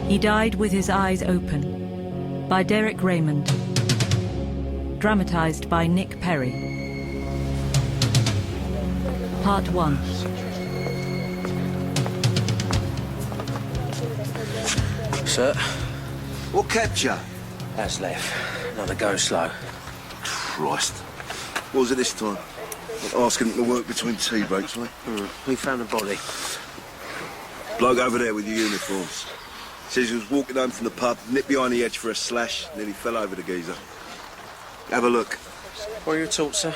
He died with his eyes open. By Derek Raymond. Dramatised by Nick Perry. Part 1. Sir? What kept you? That's left. Another go slow. Christ. What was it this time? Asking him to work between tea breaks, wasn't We found a body. Bloke over there with your uniforms. Says he was walking home from the pub, nipped behind the edge for a slash, nearly fell over the geezer. Have a look. What are your thoughts, sir?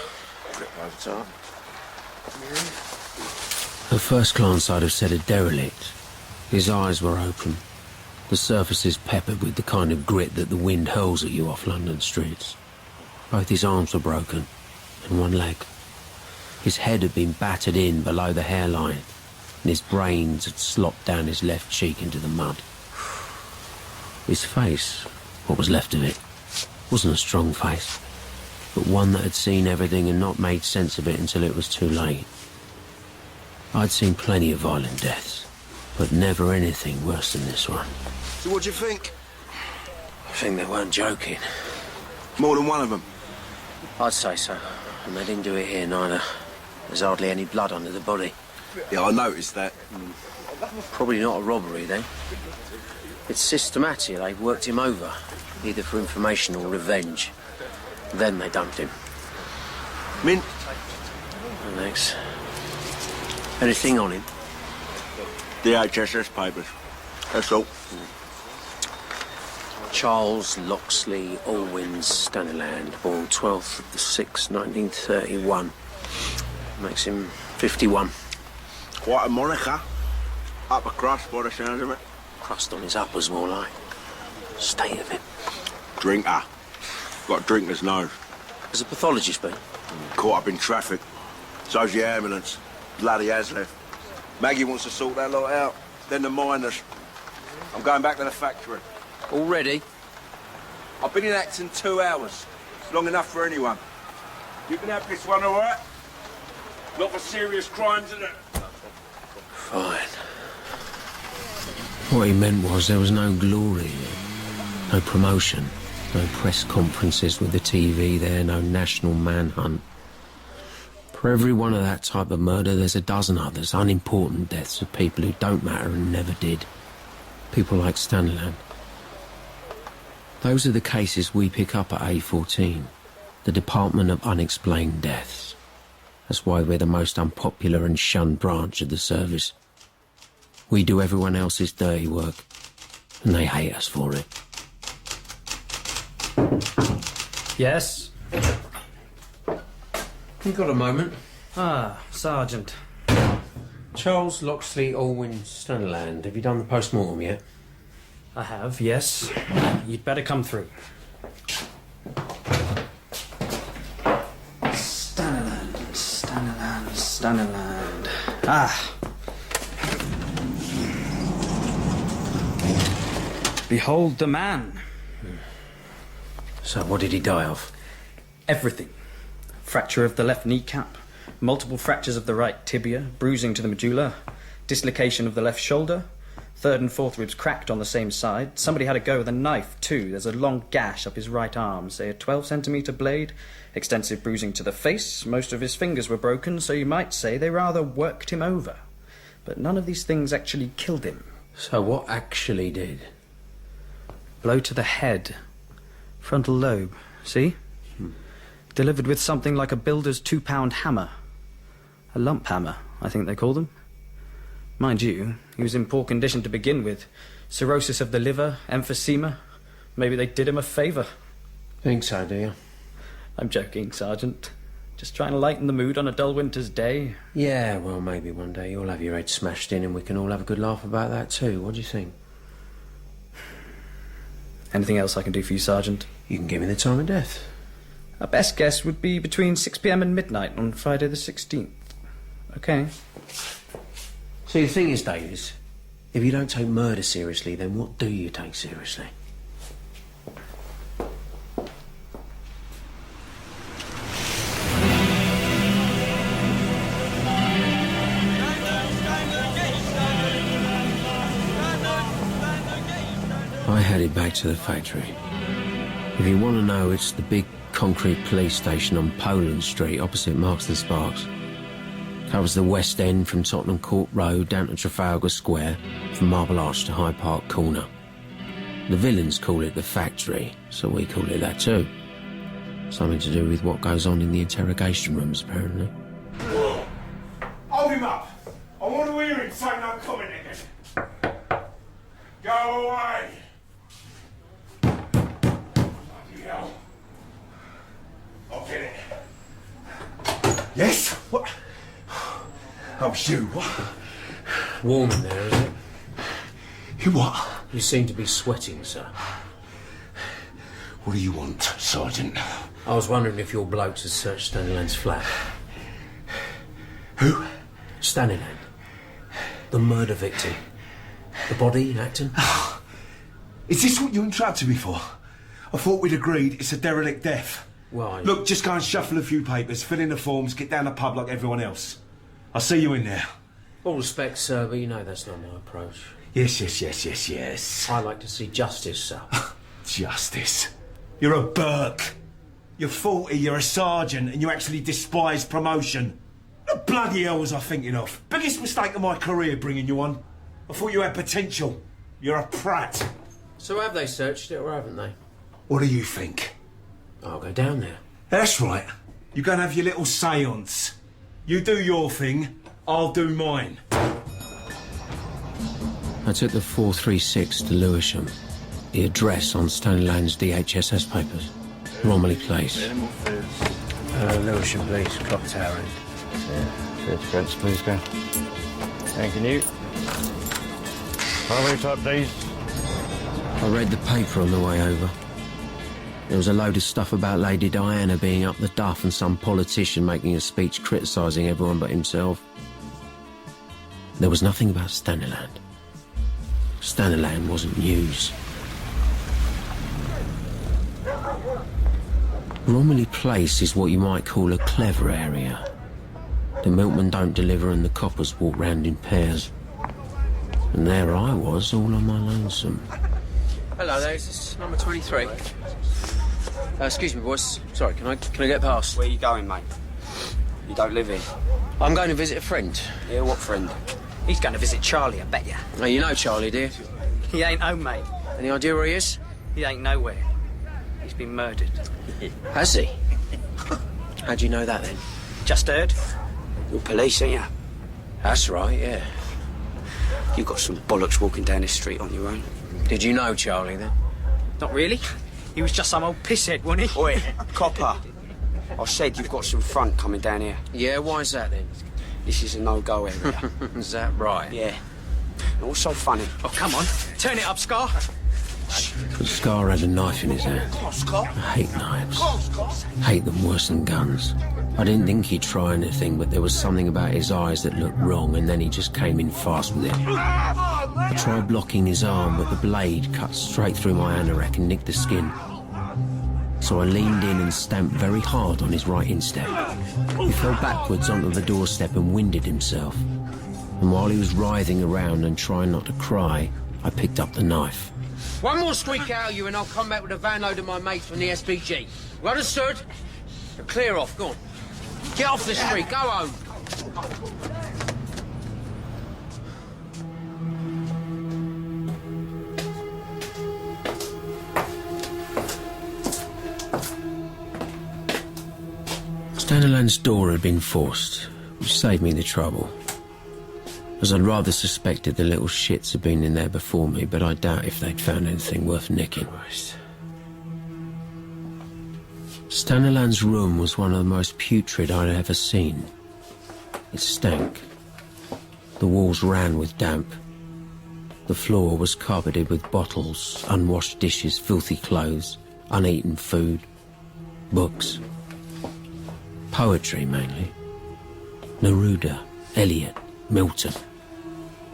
At first glance, I'd have said a derelict. His eyes were open. The surfaces peppered with the kind of grit that the wind hurls at you off London streets. Both his arms were broken, and one leg. His head had been battered in below the hairline, and his brains had slopped down his left cheek into the mud. His face, what was left of it, wasn't a strong face, but one that had seen everything and not made sense of it until it was too late. I'd seen plenty of violent deaths, but never anything worse than this one. So what do you think? I think they weren't joking. More than one of them? I'd say so. And they didn't do it here, neither. There's hardly any blood under the body. Yeah, I noticed that. Probably not a robbery, then. It's systematic. They worked him over, either for information or revenge. Then they dumped him. Mint? Oh, thanks. Anything on him? The HSS papers. That's all. Charles Loxley Allwins Staniland, born 12th of the 6th, 1931. Makes him 51. Quite a moniker. Upper crust, by the sound of it. Crust on his uppers, more like. State of him. Drinker. Got a drinker's nose. Has a pathologist been? Caught up in traffic. So's the ambulance. Bloody has left. Maggie wants to sort that lot out. Then the miners. I'm going back to the factory. Already? I've been in Acton 2 hours. It's long enough for anyone. You can have this one, all right? Not for serious crimes, is it? Fine. What he meant was there was no glory, no promotion, no press conferences with the TV there, no national manhunt. For every one of that type of murder, there's a dozen others, unimportant deaths of people who don't matter and never did. People like Staniland. Those are the cases we pick up at A14, the Department of Unexplained Deaths. That's why we're the most unpopular and shunned branch of the service. We do everyone else's dirty work, and they hate us for it. Yes? You got a moment? Ah, Sergeant. Charles Loxley Allwins Staniland. Have you done the post-mortem yet? I have, yes. You'd better come through. Staniland. Ah. Behold the man. So what did he die of? Everything. Fracture of the left kneecap, multiple fractures of the right tibia, bruising to the medulla, dislocation of the left shoulder, third and fourth ribs cracked on the same side. Somebody had a go with a knife, too. There's a long gash up his right arm, say a 12-centimetre blade, extensive bruising to the face. Most of his fingers were broken, so you might say they rather worked him over. But none of these things actually killed him. So what actually did? Blow to the head. Frontal lobe. See? Delivered with something like a builder's 2-pound hammer. A lump hammer, I think they call them. Mind you, he was in poor condition to begin with. Cirrhosis of the liver, emphysema. Maybe they did him a favour. Think so, do you? I'm joking, Sergeant. Just trying to lighten the mood on a dull winter's day. Yeah, well, maybe one day you'll have your head smashed in and we can all have a good laugh about that too. What do you think? Anything else I can do for you, Sergeant? You can give me the time of death. Our best guess would be between 6 p.m. and midnight on Friday the 16th. OK. See, the thing is, Davis, if you don't take murder seriously, then what do you take seriously? I headed back to the factory. If you want to know, it's the big concrete police station on Poland Street opposite Marks and Sparks. Covers the West End from Tottenham Court Road down to Trafalgar Square, from Marble Arch to Hyde Park Corner. The villains call it the factory, so we call it that too. Something to do with what goes on in the interrogation rooms, apparently. Hold him up! I want to hear him say no comment again. Go away! Bloody hell. I'll get it. Yes? What? Oh, it's you. What? Warm in there, is it? You what? You seem to be sweating, sir. What do you want, Sergeant? I was wondering if your blokes had searched Staniland's flat. Who? Staniland. The murder victim. The body, Acton? Is this what you interrupted me for? I thought we'd agreed it's a derelict death. Why? Look, just go and shuffle a few papers, fill in the forms, get down the pub like everyone else. I'll see you in there. All respect, sir, but you know that's not my approach. Yes. I like to see justice, sir. Justice. You're a Burke. You're 40, you're a sergeant, and you actually despise promotion. What the bloody hell was I thinking of? Biggest mistake of my career bringing you on. I thought you had potential. You're a prat. So have they searched it or haven't they? What do you think? I'll go down there. That's right. You're going to have your little séance. You do your thing, I'll do mine. I took the 436 to Lewisham. The address on Staniland's DHSS papers. Romilly Place. Lewisham, please. Clock Tower End. Yeah, 30 pence, please, go. Thank you. Highway type, please. I read the paper on the way over. There was a load of stuff about Lady Diana being up the duff and some politician making a speech criticising everyone but himself. There was nothing about Staniland. Staniland wasn't news. Romilly Place is what you might call a clever area. The milkmen don't deliver and the coppers walk round in pairs. And there I was, all on my lonesome. Hello there, is this number 23? Excuse me, boys. Sorry, can I get past? Where you going, mate? You don't live here. I'm going to visit a friend. Yeah, what friend? He's going to visit Charlie, I bet ya. Oh, you know Charlie, do you? He ain't home, mate. Any idea where he is? He ain't nowhere. He's been murdered. Has he? How do you know that, then? Just heard. You're police, ain't you? That's right, yeah. You got some bollocks walking down this street on your own. Did you know Charlie, then? Not really. He was just some old pisshead, wasn't he? Oi, copper. I said you've got some front coming down here. Yeah, why is that, then? This is a no-go area. Is that right? Yeah. And what's so funny? Oh, come on. Turn it up, Scar. But Scar had a knife in his hand. I hate knives. Hate them worse than guns. I didn't think he'd try anything, but there was something about his eyes that looked wrong, and then he just came in fast with it. I tried blocking his arm, but the blade cut straight through my anorak and nicked the skin. So I leaned in and stamped very hard on his right instep. He fell backwards onto the doorstep and winded himself. And while he was writhing around and trying not to cry, I picked up the knife. One more squeak out of you and I'll come back with a van load of my mates from the SPG. You understood? Now clear off, go on. Get off the street, go home. Staniland's door had been forced, which saved me the trouble. As I'd rather suspected the little shits had been in there before me, but I doubt if they'd found anything worth nicking. Staniland's room was one of the most putrid I'd ever seen. It stank. The walls ran with damp. The floor was carpeted with bottles, unwashed dishes, filthy clothes, uneaten food, books. Poetry, mainly. Neruda, Eliot, Milton,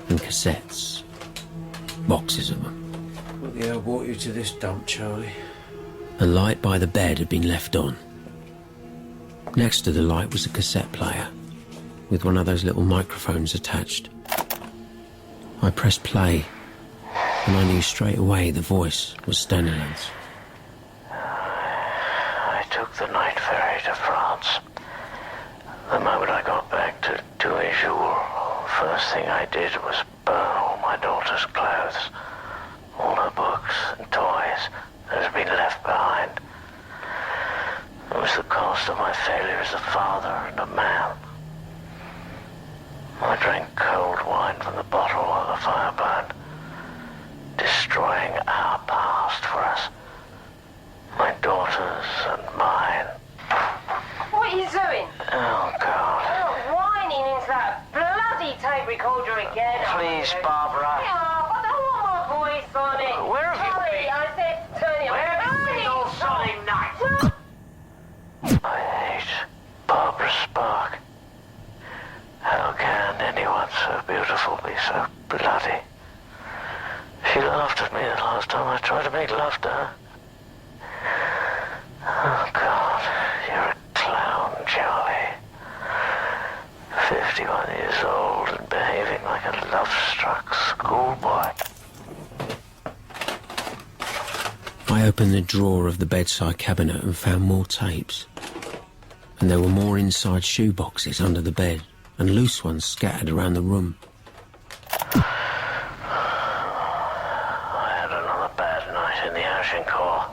and cassettes. Boxes of them. What the hell brought you to this dump, Charlie? The light by the bed had been left on. Next to the light was a cassette player, with one of those little microphones attached. I pressed play. and I knew straight away the voice was Staniland's. I took the night ferry to France. The moment I got back to Douai-Jour, first thing I did was burn all my daughter's clothes, all her books and toys that had been left behind. It was the cost of my failure as a father and a man. I drank cold wine from the bottle while the fire burned, destroying our past for us, my daughters and mine. What are you doing? Oh, God. Oh, whining into that bloody tape recorder again. Please, Barbara. Yeah, I don't want my voice on it. Where have you Sorry, been? I said turn it Where have you been all Sunday night? I hate Barbara Spark. How can anyone so beautiful be so bloody? She laughed at me the last time I tried to make love to her. Oh, God, you're a clown, Charlie. 51 years old and behaving like a love-struck schoolboy. I opened the drawer of the bedside cabinet and found more tapes. And there were more inside shoe boxes under the bed, and loose ones scattered around the room. I had another bad night in the Agincourt.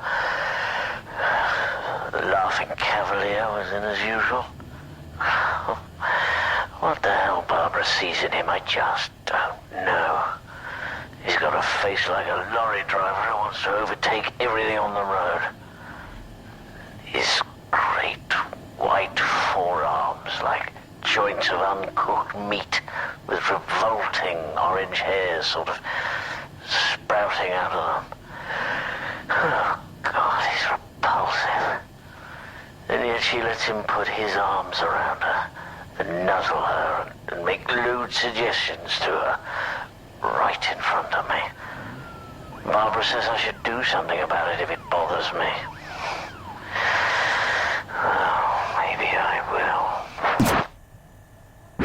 The laughing cavalier was in as usual. What the hell Barbara sees in him, I just don't know. He's got a face like a lorry driver who wants to overtake everything on the road. His great white forearms like joints of uncooked meat with revolting orange hairs sort of sprouting out of them. Oh, God, he's repulsive. And yet she lets him put his arms around her and nuzzle her and make lewd suggestions to her right in front of me. Barbara says I should do something about it if it bothers me. Oh, maybe I will.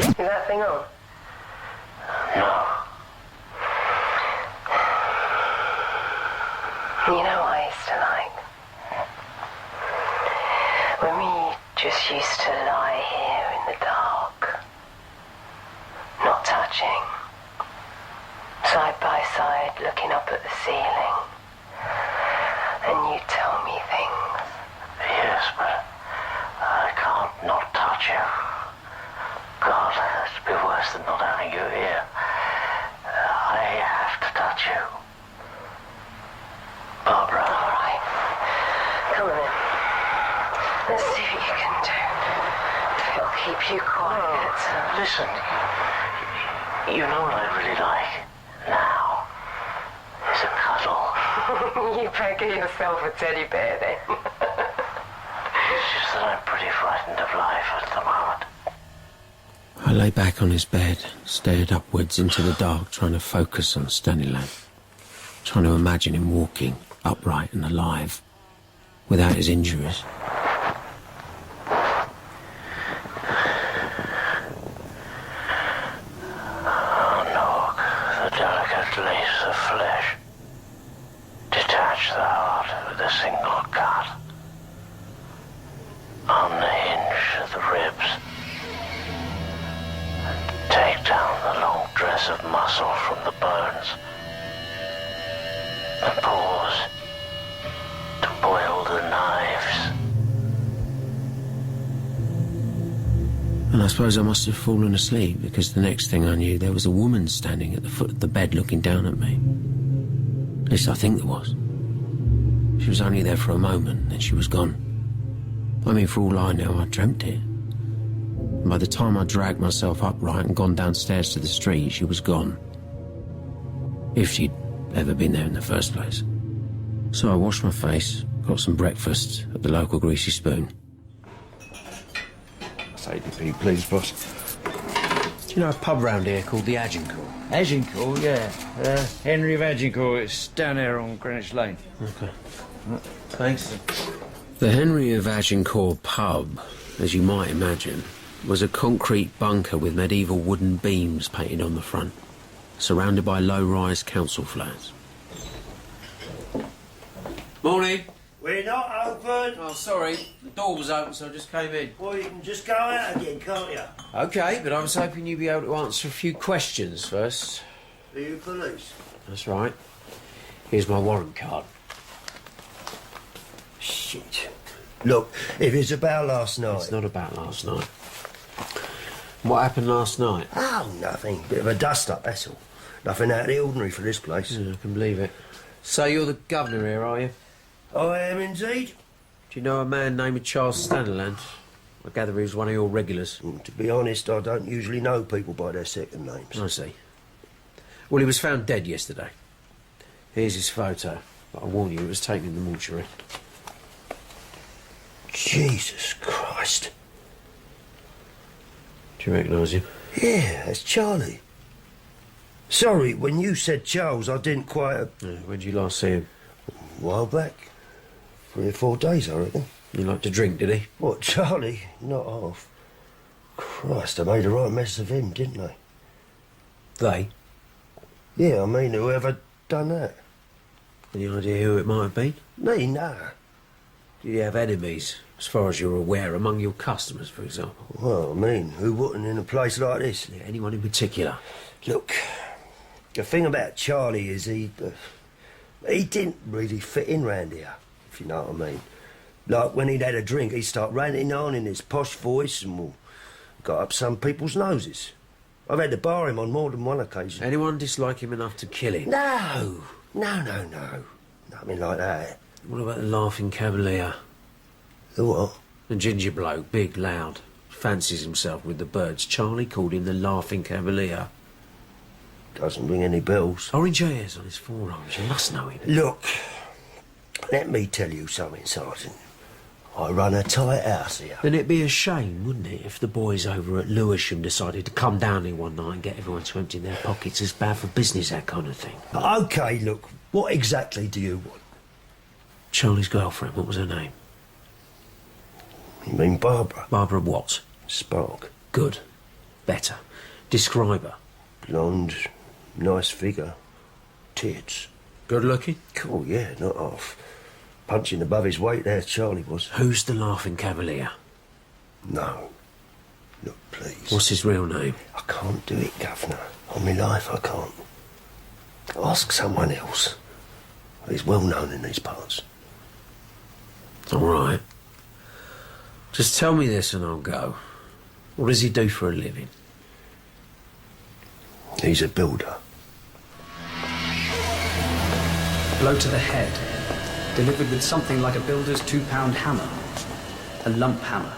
Is that thing on? No. You know what I used to like? When we just used to lie here in the dark, not touching, side by side looking up at the ceiling, and you tell me things. Yes, but I can't not touch you. God, that'd be worse than not having you here. I have to touch you. Barbara. All right. Come on then. Let's see what you can do. If it'll keep you quiet. Listen, you know what I really like now is a cuddle. You better get yourself a teddy bear then. It's just that I'm pretty frightened of life at the moment. I lay back on his bed, stared upwards into the dark, trying to focus on Staniland, trying to imagine him walking, upright and alive, without his injuries. The delicate lace of flesh. Detach the heart with a single cut. Unhinge the ribs. And take down the long dress of muscle from the bones. And pause to boil the knives. And I suppose I must have fallen asleep, because the next thing I knew, there was a woman standing at the foot of the bed looking down at me. At least I think there was. She was only there for a moment, then she was gone. I mean, for all I know, I dreamt it. And by the time I dragged myself upright and gone downstairs to the street, she was gone. If she'd ever been there in the first place. So I washed my face, got some breakfast at the local Greasy Spoon. ADP, please, boss. Do you know a pub round here called the Agincourt? Agincourt, yeah. Henry of Agincourt. It's down there on Greenwich Lane. Okay. Thanks. The Henry of Agincourt pub, as you might imagine, was a concrete bunker with medieval wooden beams painted on the front, surrounded by low-rise council flats. Morning. We're not open. Oh, sorry. The door was open, so I just came in. Well, you can just go out again, can't you? OK, but I was hoping you'd be able to answer a few questions first. Are you police? That's right. Here's my warrant card. Shit. Look, if it's about last night... It's not about last night. What happened last night? Oh, nothing. Bit of a dust-up, that's all. Nothing out of the ordinary for this place. Yeah, I can believe it. So you're the governor here, are you? I am indeed. Do you know a man named Charles Staniland? I gather he was one of your regulars. To be honest, I don't usually know people by their second names. I see. Well, he was found dead yesterday. Here's his photo. But I warn you, it was taken in the mortuary. Jesus Christ. Do you recognise him? Yeah, that's Charlie. Sorry, when you said Charles, I didn't quite... Yeah, when did you last see him? A while back. 3 or 4 days, I reckon. He liked to drink, did he? What, Charlie? Not half. Christ, I made a right mess of him, didn't I? They? Yeah, I mean, whoever done that. Any idea who it might have been? Me, nah. Did you have enemies, as far as you're aware, among your customers, for example? Well, I mean, who wouldn't in a place like this? Yeah, anyone in particular? Look, the thing about Charlie is he didn't really fit in round here, if you know what I mean. Like, when he'd had a drink, he'd start ranting on in his posh voice and, well, got up some people's noses. I've had to bar him on more than one occasion. Anyone dislike him enough to kill him? No. Nothing like that. What about the Laughing Cavalier? The what? The ginger bloke, big, loud, fancies himself with the birds. Charlie called him the Laughing Cavalier. Doesn't ring any bells. Orange hairs on his forearms, you must know him. Look, let me tell you something, Sergeant. I run a tight house here. Then it'd be a shame, wouldn't it, if the boys over at Lewisham decided to come down here one night and get everyone to empty their pockets. It's bad for business, that kind of thing. OK, look, what exactly do you want? Charlie's girlfriend, what was her name? You mean Barbara? Barbara what? Spark. Good. Better. Describe her. Blonde, nice figure, tits. Good looking? Cool, yeah, not half. Punching above his weight there, Charlie was. Who's the Laughing Cavalier? No. Look, please. What's his real name? I can't do it, Governor. On my life, I can't. Ask someone else. He's well known in these parts. All right. Just tell me this and I'll go. What does he do for a living? He's a builder. Blow to the head. Delivered with something like a builder's £2 hammer. A lump hammer.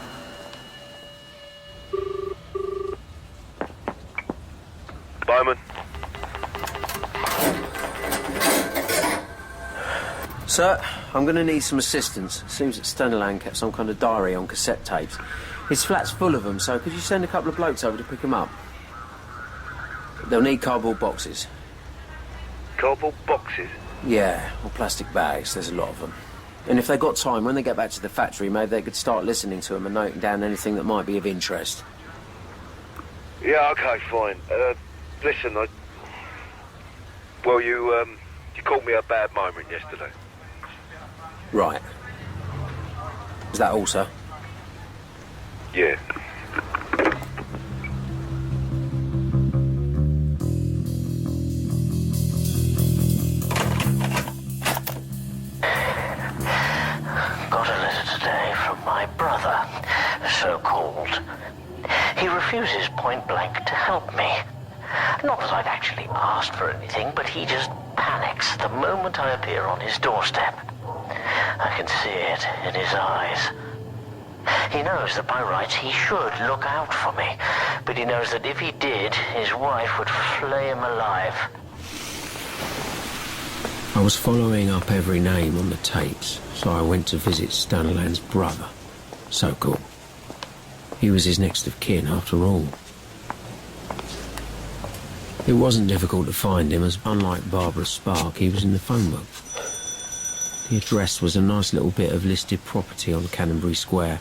Bowman. Sir, I'm going to need some assistance. Seems that Staniland kept some kind of diary on cassette tapes. His flat's full of them, so could you send a couple of blokes over to pick them up? They'll need cardboard boxes. Cardboard boxes? Yeah, or plastic bags. There's a lot of them. And if they've got time, when they get back to the factory, maybe they could start listening to them and noting down anything that might be of interest. Yeah, OK, fine. Listen, you called me a bad moment yesterday. Right. Is that all, sir? Yeah. Got a letter today from my brother, so-called. He refuses point blank to help me. Not that I've actually asked for anything, but he just panics the moment I appear on his doorstep. I can see it in his eyes. He knows that by rights he should look out for me, but he knows that if he did, his wife would flay him alive. I was following up every name on the tapes, so I went to visit Staniland's brother, so-called. He was his next of kin, after all. It wasn't difficult to find him, as unlike Barbara Spark, he was in the phone book. The address was a nice little bit of listed property on Canonbury Square.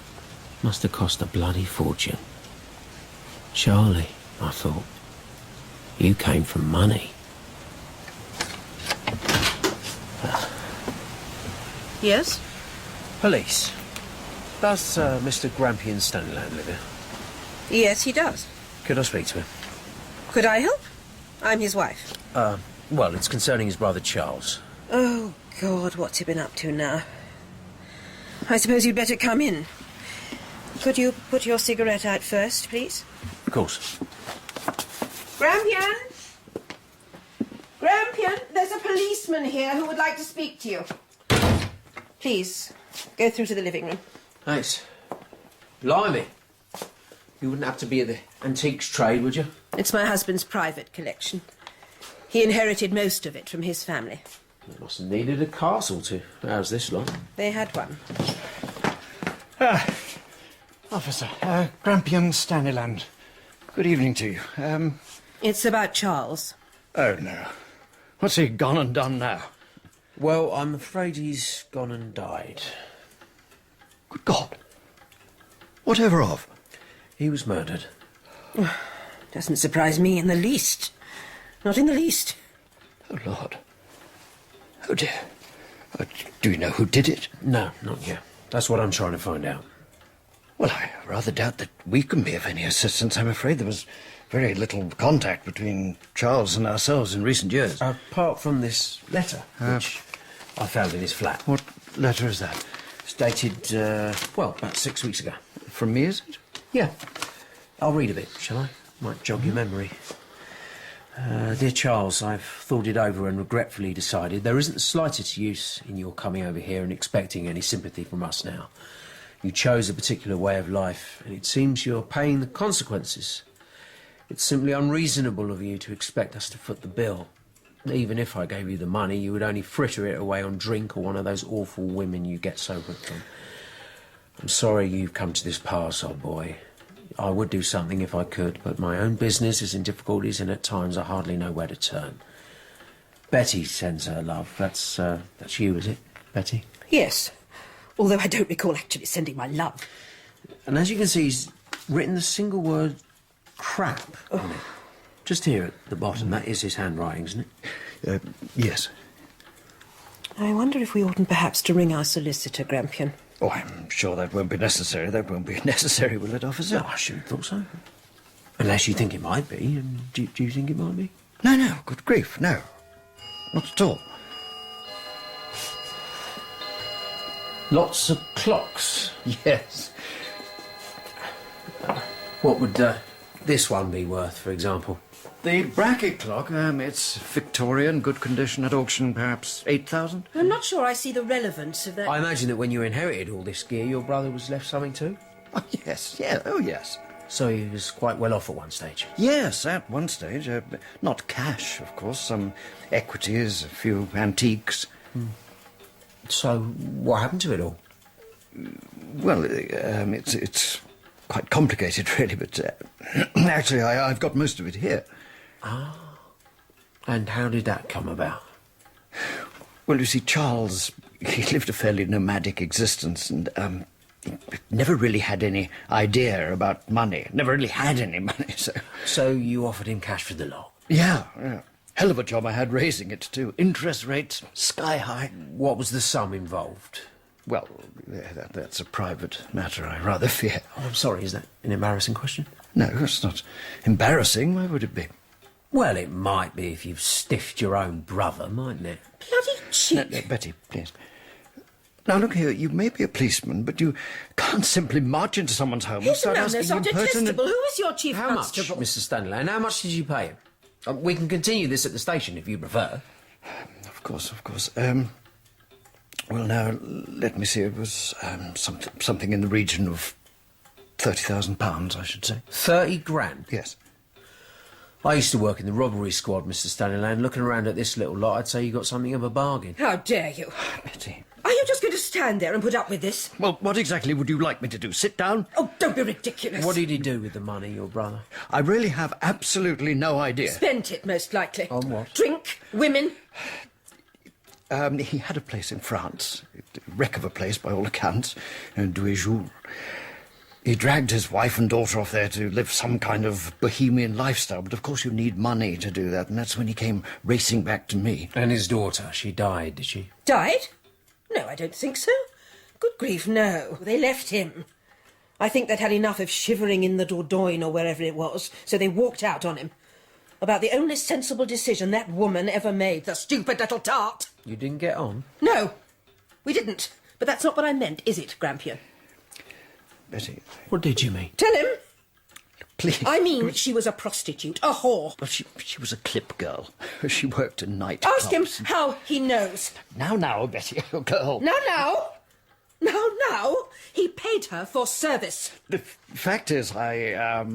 Must have cost a bloody fortune. Charlie, I thought, you came from money. Yes? Police. Does Mr. Grampian Staniland live here? Yes, he does. Could I speak to him? Could I help? I'm his wife. Well, it's concerning his brother Charles. Oh, God, what's he been up to now? I suppose you'd better come in. Could you put your cigarette out first, please? Of course. Grampian? Grampian, there's a policeman here who would like to speak to you. Please, go through to the living room. Thanks. Blimey. You wouldn't have to be at the antiques trade, would you? It's my husband's private collection. He inherited most of it from his family. They must have needed a castle to house this lot. They had one. Officer, Grampian Staniland. Good evening to you. It's about Charles. Oh, no. What's he gone and done now? Well, I'm afraid he's gone and died. Good God. Whatever of? He was murdered. Doesn't surprise me in the least. Not in the least. Oh, Lord. Oh, dear. Do you know who did it? No, not yet. That's what I'm trying to find out. Well, I rather doubt that we can be of any assistance. I'm afraid there was very little contact between Charles and ourselves in recent years. Apart from this letter, which I found in his flat. What letter is that? It's dated, well, about 6 weeks ago. From me, is it? Yeah. I'll read a bit, shall I? Might jog your memory. Dear Charles, I've thought it over and regretfully decided there isn't the slightest use in your coming over here and expecting any sympathy from us now. You chose a particular way of life, and it seems you're paying the consequences. It's simply unreasonable of you to expect us to foot the bill. Even if I gave you the money, you would only fritter it away on drink or one of those awful women you get so hooked on. I'm sorry you've come to this pass, old boy. I would do something if I could, but my own business is in difficulties and at times I hardly know where to turn. Betty sends her love. That's you, is it, Betty? Yes, although I don't recall actually sending my love. And as you can see, he's written the single word crap on it. Just here at the bottom. That is his handwriting, isn't it? Yes. I wonder if we oughtn't perhaps to ring our solicitor, Grampian. Oh, I'm sure that won't be necessary. That won't be necessary, will it, officer? No, I shouldn't have thought so. Unless you think it might be. Do you think it might be? No, good grief, no. Not at all. Lots of clocks. Yes. What would this one be worth, for example? The bracket clock, it's Victorian, good condition, at auction, perhaps 8,000. I'm not sure I see the relevance of that. I imagine that when you inherited all this gear, your brother was left something too? Oh, yes, yeah, oh, yes. So he was quite well off at one stage? Yes, at one stage. Not cash, of course, some equities, a few antiques. So what happened to it all? Well, it's quite complicated, really, but actually I've got most of it here. Ah. And how did that come about? Well, you see, Charles, he lived a fairly nomadic existence and never really had any idea about money. Never really had any money, so... So you offered him cash for the lot? Yeah. Hell of a job I had raising it, too. Interest rates sky high. What was the sum involved? Well, that's a private matter, I rather fear. Oh, I'm sorry, is that an embarrassing question? No, it's not embarrassing. Why would it be? Well, it might be if you've stiffed your own brother, mightn't it? Bloody cheek. No, Betty, please. Now, look here, you may be a policeman, but you can't simply march into someo's home and start asking impertinent... Who is your chief constable? How much, Mr. Staniland? How much did you pay him? We can continue this at the station if you prefer. Of course. Well, now, let me see, it was something in the region of £30,000, I should say. 30 grand? Yes. I used to work in the robbery squad, Mr. Staniland. Looking around at this little lot, I'd say you got something of a bargain. How dare you? Betty. Are you just going to stand there and put up with this? Well, what exactly would you like me to do? Sit down? Oh, don't be ridiculous. What did he do with the money, your brother? I really have absolutely no idea. Spent it, most likely. On what? Drink, women. He had a place in France. A wreck of a place, by all accounts. Douai-Joux. He dragged his wife and daughter off there to live some kind of bohemian lifestyle, but of course you need money to do that, and that's when he came racing back to me. And his daughter, she died, did she? Died? No, I don't think so. Good grief, no. They left him. I think they'd had enough of shivering in the Dordogne or wherever it was, so they walked out on him. About the only sensible decision that woman ever made, the stupid little tart. You didn't get on? No, we didn't. But that's not what I meant, is it, Grampian? Betty... What did you mean? Tell him. Please. I mean, she was a prostitute, a whore. Well, she was a clip girl. She worked in night Ask him clubs. how he knows. Now, Betty, oh, girl. Now. He paid her for service. The fact is, I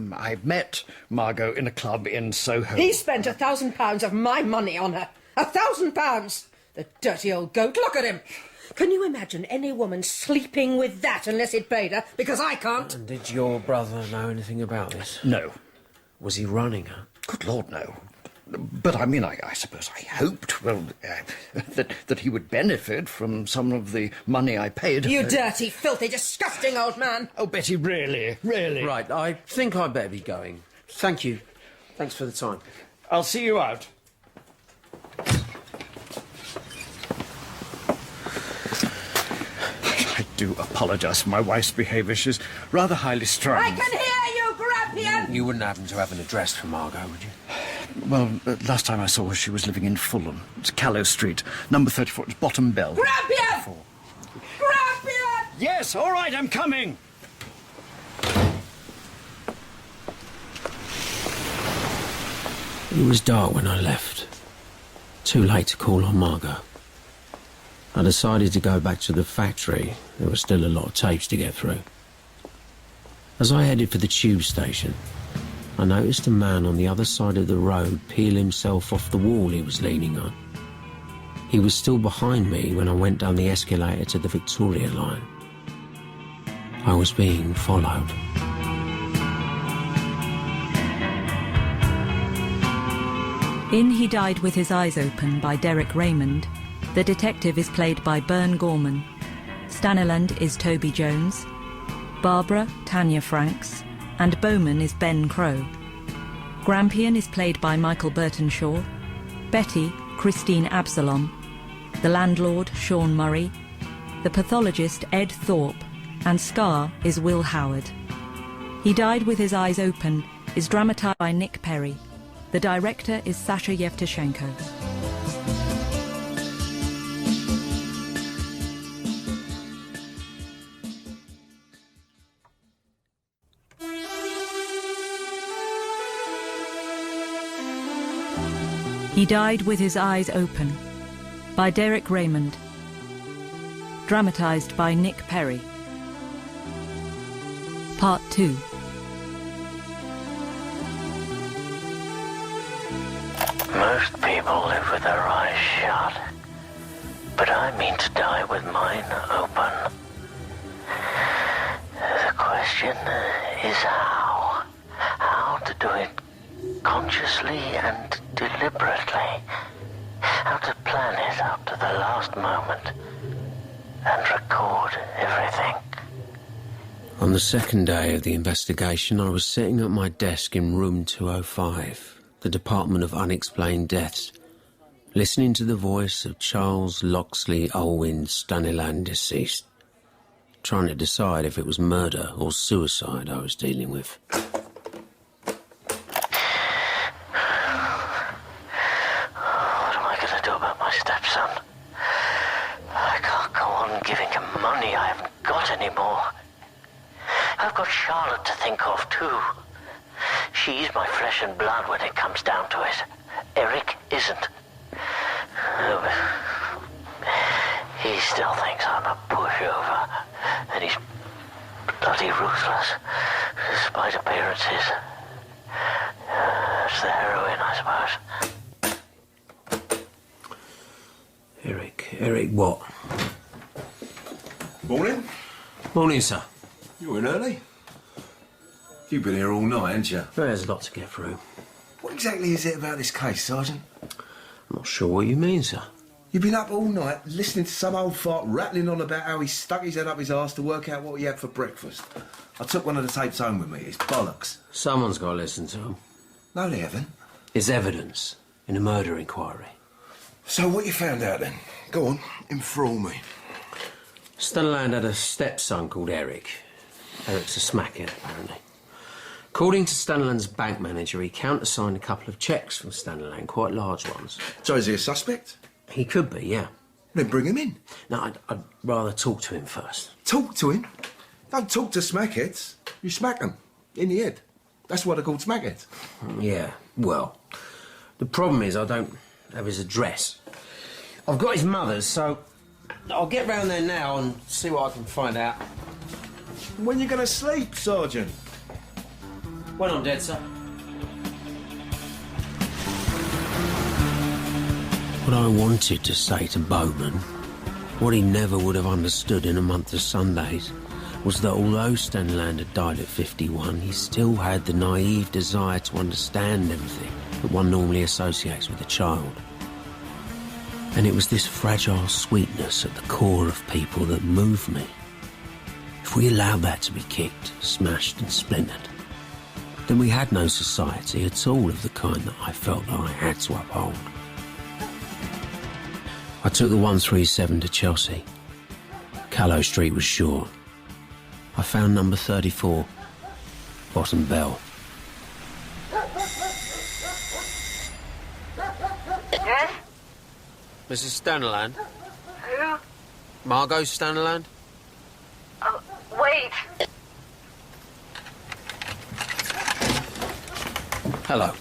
met Margot in a club in Soho. He spent £1,000 of my money on her. £1,000! The dirty old goat, look at him. Can you imagine any woman sleeping with that unless it paid her? Because I can't. And did your brother know anything about this? No. Was he running her? Good Lord, no. But I mean, I suppose I hoped, well, that he would benefit from some of the money I paid. You dirty, filthy, disgusting old man. Oh, Betty, really? Right, I think I'd better be going. Thank you. Thanks for the time. I'll see you out. I do apologise for my wife's behaviour. She's rather highly strung. I can hear you, Grampian! You wouldn't happen to have an address for Margot, would you? Well, last time I saw her, she was living in Fulham. It's Callow Street, number 34. It's Bottom Bell. Grampian! Grampian! Yes, all right, I'm coming. It was dark when I left. Too late to call on Margot. I decided to go back to the factory. There was still a lot of tapes to get through. As I headed for the tube station, I noticed a man on the other side of the road peel himself off the wall he was leaning on. He was still behind me when I went down the escalator to the Victoria line. I was being followed. In He Died with His Eyes Open by Derek Raymond, the detective is played by Gorman. Staniland is Toby Jones. Barbara, Tanya Franks, and Bowman is Ben Crowe. Grampian is played by Michael Bertenshaw, Betty, Christine Absalom, the landlord, Sean Murray, the pathologist, Ed Thorpe, and Scar is Will Howard. He Died with His Eyes Open is dramatised by Nick Perry. The director is Sasha Yevtushenko. He Died with His Eyes Open by Derek Raymond. Dramatised by Nick Perry. Part 2. Most people live with their eyes shut, but I mean to die with mine open. The question is how? How to do it consciously and deliberately. How to plan it up to the last moment and record everything. On the second day of the investigation, I was sitting at my desk in room 205, the Department of Unexplained Deaths, listening to the voice of Charles Loxley Olwyn Staniland deceased, trying to decide if it was murder or suicide I was dealing with. Stepson. I can't go on giving him money I haven't got anymore. I've got Charlotte to think of too. She's my flesh and blood when it comes down to it. Eric isn't. He still thinks I'm a pushover, and he's bloody ruthless, despite appearances. It's the heroin, I suppose. Eric what? Morning. Morning, sir. You were in early. You've been here all night, haven't you? There's a lot to get through. What exactly is it about this case, Sergeant? I'm not sure what you mean, sir. You've been up all night listening to some old fart rattling on about how he stuck his head up his arse to work out what he had for breakfast. I took one of the tapes home with me. It's bollocks. Someone's got to listen to him. No, they haven't. It's evidence in a murder inquiry. So what you found out then? Go on, enthrall me. Staniland had a stepson called Eric. Eric's a smackhead, apparently. According to Staniland's bank manager, he countersigned a couple of cheques from Staniland, quite large ones. So is he a suspect? He could be, yeah. Then bring him in. No, I'd rather talk to him first. Talk to him? Don't talk to smackheads. You smack them in the head. That's why they're called smackheads. Yeah, well, the problem is I don't have his address. I've got his mother's, so I'll get round there now and see what I can find out. When you going to sleep, Sergeant? When I'm dead, sir. What I wanted to say to Bowman, what he never would have understood in a month of Sundays, was that although Staniland had died at 51, he still had the naive desire to understand everything that one normally associates with a child. And it was this fragile sweetness at the core of people that moved me. If we allowed that to be kicked, smashed and splintered, then we had no society at all of the kind that I felt that I had to uphold. I took the 137 to Chelsea. Callow Street was short. I found number 34, bottom bell. Yes? Mrs. Staniland? Who? Margot Staniland? Oh, wait. Hello.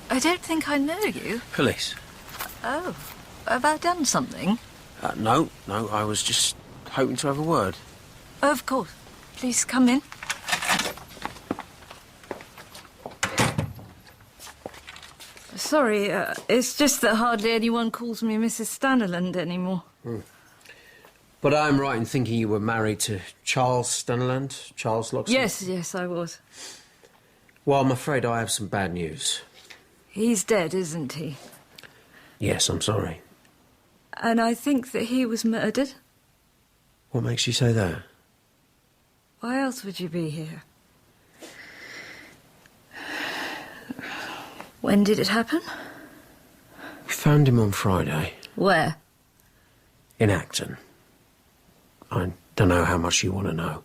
I don't think I know you. Police. Oh, have I done something? No, I was just hoping to have a word. Oh, of course. Please come in. Sorry, it's just that hardly anyone calls me Mrs. Staniland anymore. But I'm right in thinking you were married to Charles Staniland? Charles Loxton? Yes, I was. Well, I'm afraid I have some bad news. He's dead, isn't he? Yes, I'm sorry. And I think that he was murdered. What makes you say that? Why else would you be here? When did it happen? We found him on Friday. Where? In Acton. I don't know how much you want to know.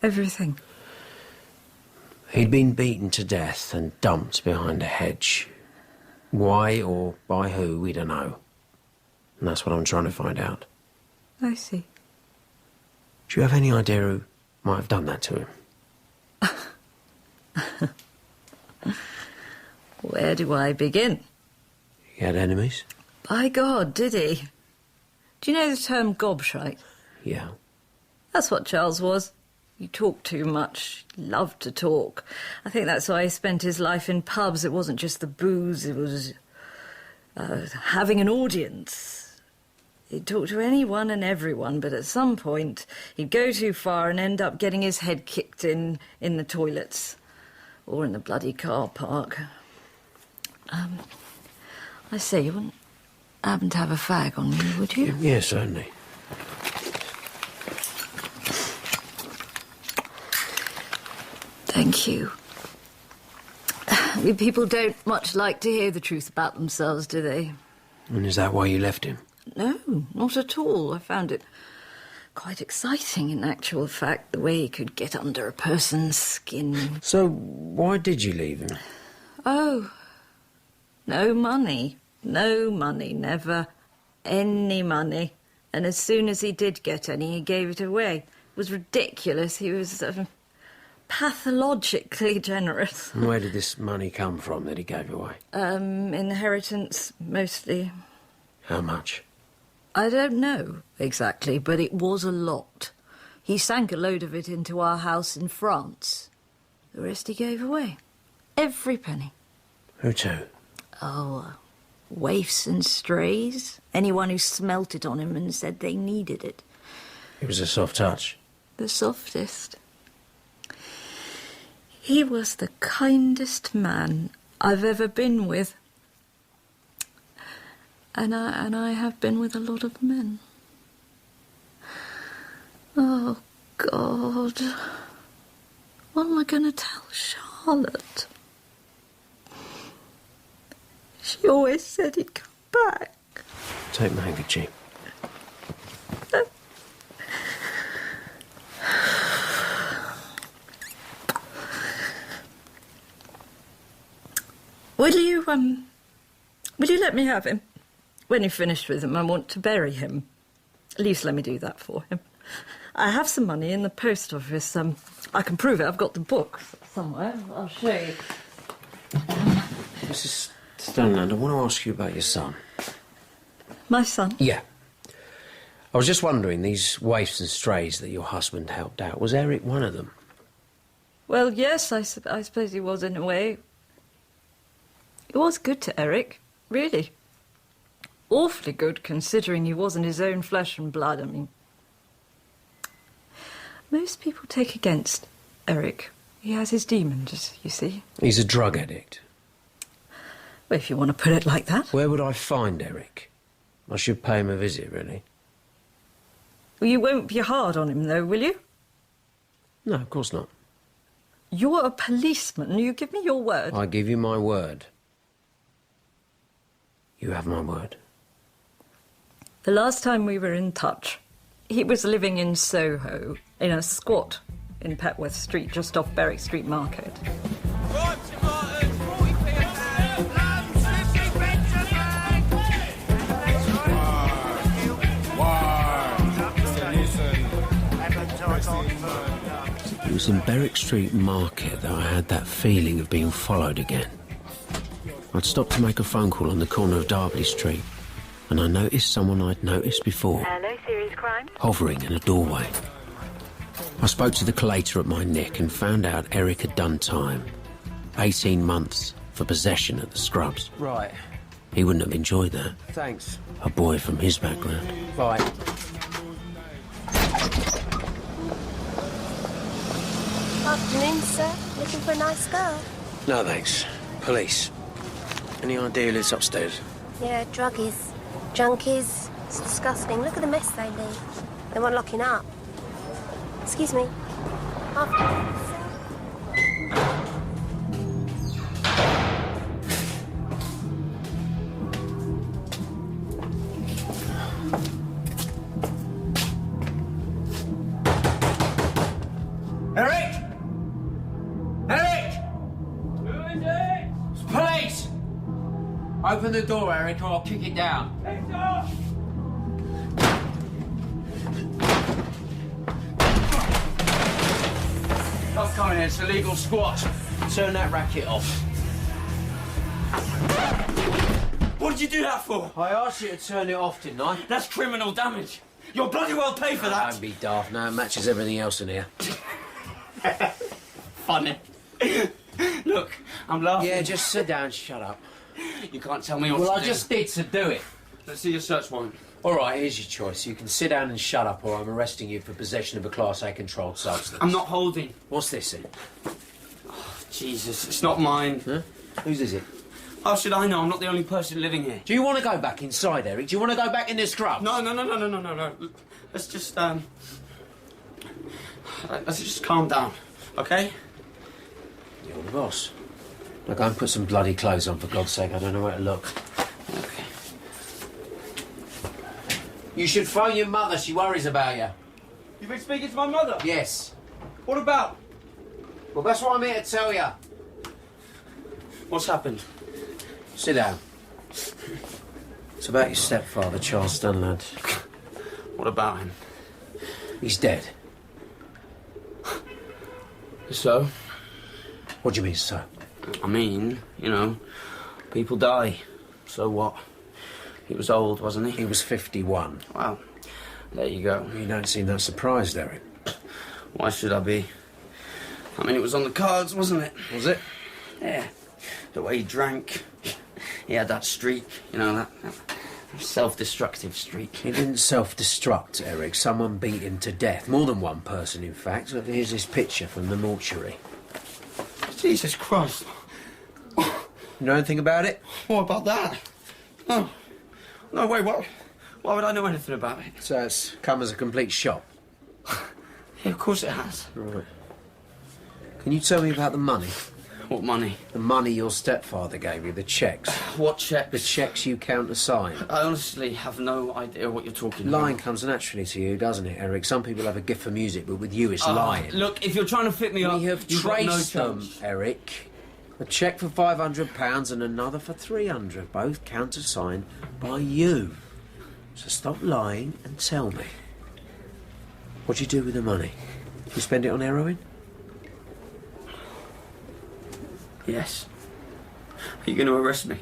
Everything. He'd been beaten to death and dumped behind a hedge. Why or by who, we don't know. And that's what I'm trying to find out. I see. Do you have any idea who might have done that to him? Where do I begin? He had enemies? By God, did he? Do you know the term gobshite? Yeah. That's what Charles was. He talked too much. He loved to talk. I think that's why he spent his life in pubs. It wasn't just the booze, it was having an audience. He'd talk to anyone and everyone, but at some point he'd go too far and end up getting his head kicked in the toilets or in the bloody car park. I say, you wouldn't happen to have a fag on you, would you? Yeah, certainly. Thank you. People don't much like to hear the truth about themselves, do they? And is that why you left him? No, not at all. I found it quite exciting, in actual fact, the way he could get under a person's skin. So, why did you leave him? Oh, no money. No money, never any money. And as soon as he did get any, he gave it away. It was ridiculous. He was pathologically generous. And where did this money come from that he gave away? Inheritance, mostly. How much? I don't know exactly, but it was a lot. He sank a load of it into our house in France. The rest he gave away. Every penny. Who to? Oh, waifs and strays. Anyone who smelt it on him and said they needed it. It was a soft touch. The softest. He was the kindest man I've ever been with. And I have been with a lot of men. Oh, God. What am I going to tell Charlotte? She always said he'd come back. Take my handkerchief. Will you let me have him? When you've finished with him, I want to bury him. At least let me do that for him. I have some money in the post office. I can prove it. I've got the book somewhere. I'll show you. Mrs. Staniland, I want to ask you about your son. My son? Yeah. I was just wondering, these waifs and strays that your husband helped out, was Eric one of them? Well, yes, I suppose he was in a way. He was good to Eric, really. Awfully good, considering he wasn't his own flesh and blood. I mean, most people take against Eric. He has his demons, you see. He's a drug addict. Well, if you want to put it like that. Where would I find Eric? I should pay him a visit, really. Well, you won't be hard on him, though, will you? No, of course not. You're a policeman. You give me your word. I give you my word. You have my word. The last time we were in touch, he was living in Soho, in a squat in Petworth Street, just off Berwick Street Market. It was in Berwick Street Market that I had that feeling of being followed again. I'd stopped to make a phone call on the corner of Derby Street, and I noticed someone I'd noticed before. Hello, serious crime? Hovering in a doorway. I spoke to the collator at my neck and found out Eric had done time. 18 months for possession at the Scrubs. Right. He wouldn't have enjoyed that. Thanks. A boy from his background. Bye. Afternoon, sir. Looking for a nice girl? No, thanks. Police. Any idea who lives upstairs? Yeah, druggies. Junkies. It's disgusting. Look at the mess they leave. They want locking up. Excuse me. Afternoon, sir. Eric! Eric! Who is it? It's police! Open the door, Eric, or I'll kick it down. Stop coming here, it's a legal squat. Turn that racket off. What did you do that for? I asked you to turn it off, didn't I? That's criminal damage. You'll bloody well pay for that. Don't be daft. No, it matches everything else in here. Funny. Look, I'm laughing. Yeah, just sit down, shut up. You can't tell me what Well, to I do. just did to do it. Let's see your search warrant. All right, here's your choice. You can sit down and shut up, or I'm arresting you for possession of a Class A controlled substance. I'm not holding. What's this then? Oh, Jesus, it's not mine. Huh? Whose is it? How should I know? I'm not the only person living here. Do you want to go back inside, Eric? Do you want to go back in the scrubs? No. Let's just calm down, okay? You're the boss. Now go and put some bloody clothes on, for God's sake. I don't know where to look. Okay. You should phone your mother. She worries about you. You've been speaking to my mother? Yes. What about? Well, that's what I'm here to tell you. What's happened? Sit down. It's about your stepfather, Charles Staniland. What about him? He's dead. So? What do you mean, so? I mean, you know, people die. So what? He was old, wasn't he? He was 51. Well, there you go. You don't seem that surprised, Eric. Why should I be? I mean, it was on the cards, wasn't it? Was it? Yeah. The way he drank. He had that streak, you know, that self-destructive streak. He didn't self-destruct, Eric. Someone beat him to death. More than one person, in fact. Look, here's his picture from the mortuary. Jesus Christ. You know anything about it? What about that? Oh. No, wait, what? Why would I know anything about it? So it's come as a complete shock. Yeah, of course it has. Right. Can you tell me about the money? What money? The money your stepfather gave you, the cheques. What cheques? The cheques you countersigned. I honestly have no idea what you're talking about. Lying comes naturally to you, doesn't it, Eric? Some people have a gift for music, but with you it's lying. Look, if you're trying to fit me up, We have you've got no traced them, chance. Eric. A cheque for £500 and another for 300, both countersigned by you. So stop lying and tell me. What'd you do with the money? Did you spend it on heroin? Yes. Are you going to arrest me?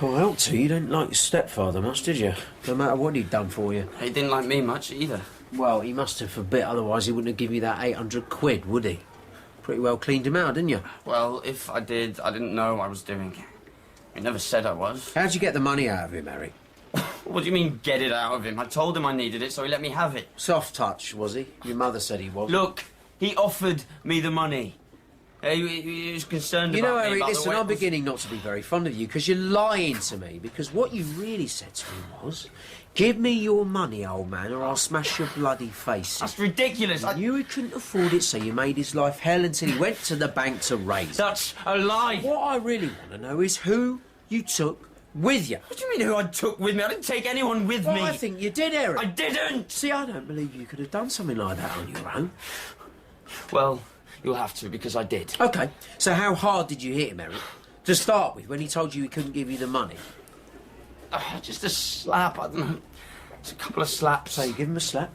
Oh, I ought to. You didn't like your stepfather much, did you? No matter what he'd done for you. He didn't like me much either. Well, he must have for a bit, otherwise he wouldn't have given you that 800 quid, would he? Pretty well cleaned him out, didn't you? Well, if I did, I didn't know what I was doing. He never said I was. How'd you get the money out of him, Eric? What do you mean, get it out of him? I told him I needed it, so he let me have it. Soft touch, was he? Your mother said he was. Look, he offered me the money. He was concerned you about know, me. Eric, about listen, the way I'm beginning not to be very fond of you because you're lying to me. Because what you really said to me was, give me your money, old man, or I'll smash your bloody face. That's ridiculous. You knew he couldn't afford it, so you made his life hell until he went to the bank to raise it. That's a lie. What I really want to know is who you took with you. What do you mean who I took with me? I didn't take anyone with me. I think you did, Eric. I didn't. See, I don't believe you could have done something like that on your own. Well, you'll have to, because I did. OK, so how hard did you hit him, Eric? To start with, when he told you he couldn't give you the money? Just a slap, I don't know. Just a couple of slaps. So you give him a slap,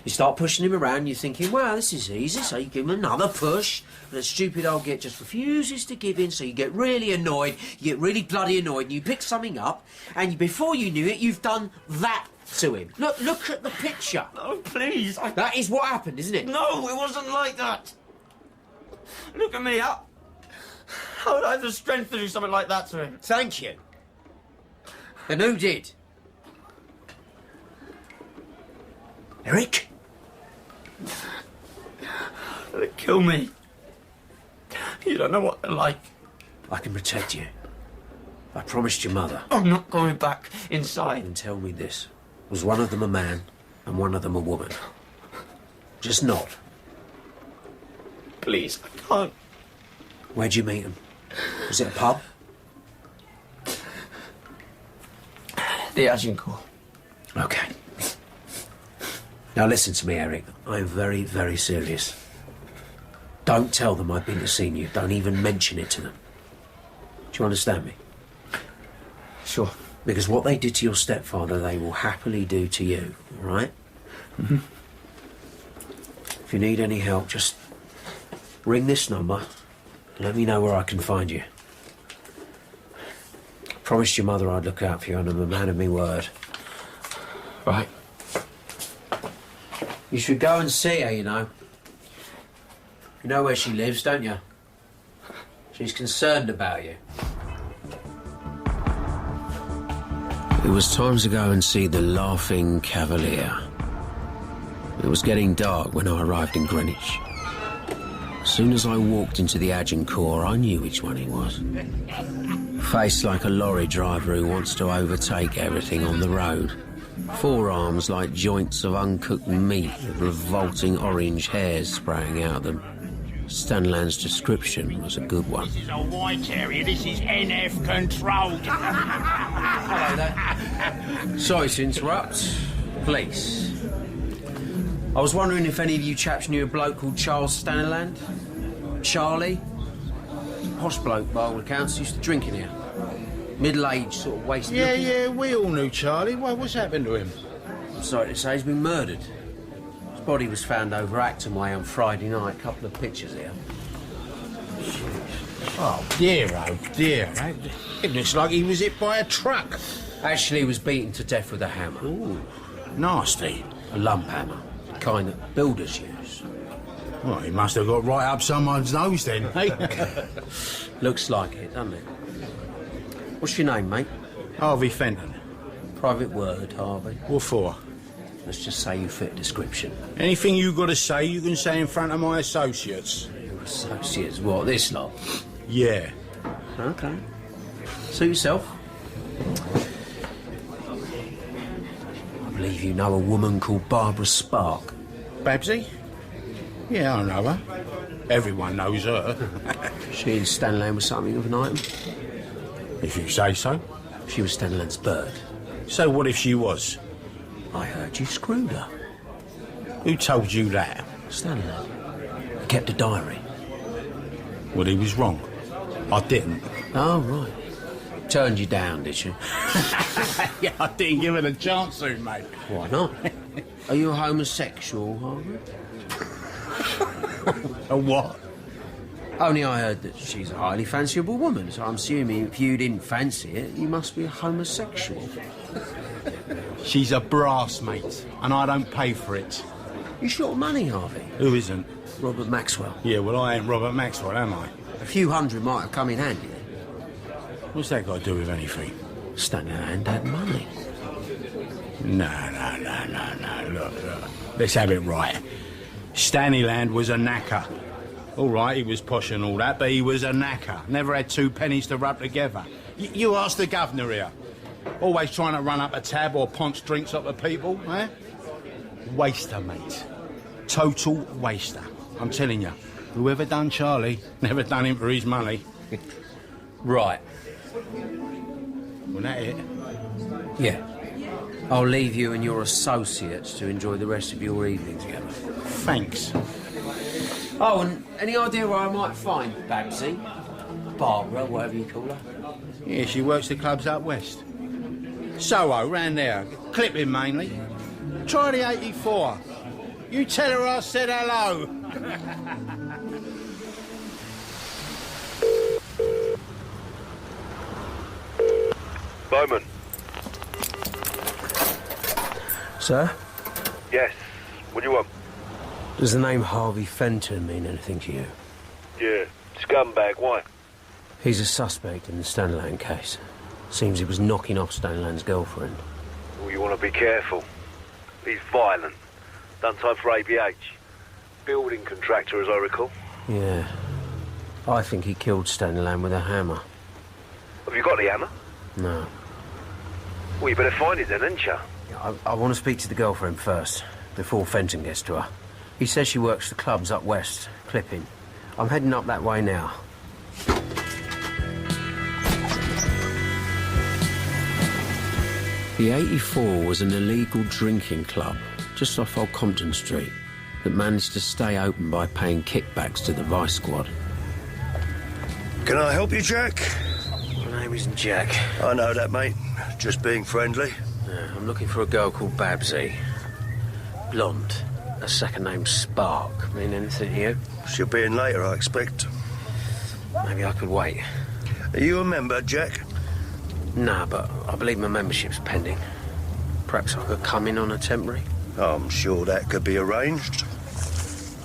you start pushing him around, you're thinking, well, this is easy, so you give him another push, and the stupid old git just refuses to give in, so you get really annoyed, you get really bloody annoyed, and you pick something up, and before you knew it, you've done that to him. Look at the picture. No, please. That is what happened, isn't it? No, it wasn't like that. Look at me. How would I have the strength to do something like that to him? Thank you. And who did? Eric? They'll kill me. You don't know what they're like. I can protect you. I promised your mother. I'm not going back inside. And tell me this. Was one of them a man and one of them a woman? Just nod. Please, I can't. Where'd you meet them? Was it a pub? The Agincourt. OK. Now listen to me, Eric. I'm very, very serious. Don't tell them I've been to see you. Don't even mention it to them. Do you understand me? Sure. Because what they did to your stepfather, they will happily do to you, all right? Mm-hmm. If you need any help, just ring this number and let me know where I can find you. I promised your mother I'd look out for you, and I'm a man of my word. Right. You should go and see her, you know. You know where she lives, don't you? She's concerned about you. It was time to go and see the Laughing Cavalier. It was getting dark when I arrived in Greenwich. As soon as I walked into the Agincourt, I knew which one he was. Face like a lorry driver who wants to overtake everything on the road. Forearms like joints of uncooked meat with revolting orange hairs spraying out of them. Staniland's description was a good one. This is a white area, this is NF controlled. Hello there. Sorry to interrupt. Please. I was wondering if any of you chaps knew a bloke called Charles Staniland? Charlie? Posh bloke, by all accounts, used to drink in here. Middle-aged, sort of wasted looking. Yeah, we all knew Charlie. What's happened to him? I'm sorry to say he's been murdered. His body was found over Acton Way on Friday night. Couple of pictures here. Oh dear. It looks like he was hit by a truck. Actually, he was beaten to death with a hammer. Ooh, nasty. A lump hammer. The kind that builders use. Well, he must have got right up someone's nose then, eh? Looks like it, doesn't it? What's your name, mate? Harvey Fenton. Private word, Harvey. What for? Let's just say you fit description. Anything you got to say, you can say in front of my associates. Your associates? What, this lot? Yeah. OK. Suit yourself. I believe you know a woman called Barbara Spark. Babsy? Yeah, I know her. Everyone knows her. She and Staniland was something of an item. If you say so. She was Staniland's bird. So what if she was? I heard you screwed her. Who told you that? Staniland. He kept a diary. Well, he was wrong. I didn't. Oh, right. Turned you down, did she? Yeah, I didn't give it a chance to, mate. Why not? Are you a homosexual, Harvey? A what? Only I heard that she's a highly fanciable woman, so I'm assuming if you didn't fancy it, you must be a homosexual. She's a brass, mate, and I don't pay for it. You short of money, Harvey? Who isn't? Robert Maxwell. Yeah, well, I ain't Robert Maxwell, am I? A few hundred might have come in handy. What's that got to do with anything? Staniland had money. No. Look. Let's have it right. Staniland was a knacker. All right, he was posh and all that, but he was a knacker. Never had 2 pennies to rub together. You ask the governor here. Always trying to run up a tab or punch drinks up to people, eh? Waster, mate. Total waster. I'm telling you, whoever done Charlie never done him for his money. Right. Was that it? Yeah. I'll leave you and your associates to enjoy the rest of your evening together. Thanks. Oh, and any idea where I might find Babsy? Barbara, whatever you call her. Yeah, she works the clubs up west. Soho, round there. Clipping mainly. Try the 84. You tell her I said hello. Bowman. Sir? Yes. What do you want? Does the name Harvey Fenton mean anything to you? Yeah. Scumbag, why? He's a suspect in the Staniland case. Seems he was knocking off Staniland's girlfriend. Well, you want to be careful. He's violent. Done time for ABH. Building contractor, as I recall. Yeah. I think he killed Staniland with a hammer. Have you got the hammer? No. Well, you better find it then, ain't you? I want to speak to the girlfriend first, before Fenton gets to her. He says she works the clubs up west, clipping. I'm heading up that way now. The 84 was an illegal drinking club just off Old Compton Street that managed to stay open by paying kickbacks to the Vice Squad. Can I help you, Jack? My name isn't Jack. I know that, mate. Just being friendly. I'm looking for a girl called Babsy. Blonde. A second name Spark. Mean anything to you? She'll be in later, I expect. Maybe I could wait. Are you a member, Jack? Nah, but I believe my membership's pending. Perhaps I could come in on a temporary? I'm sure that could be arranged.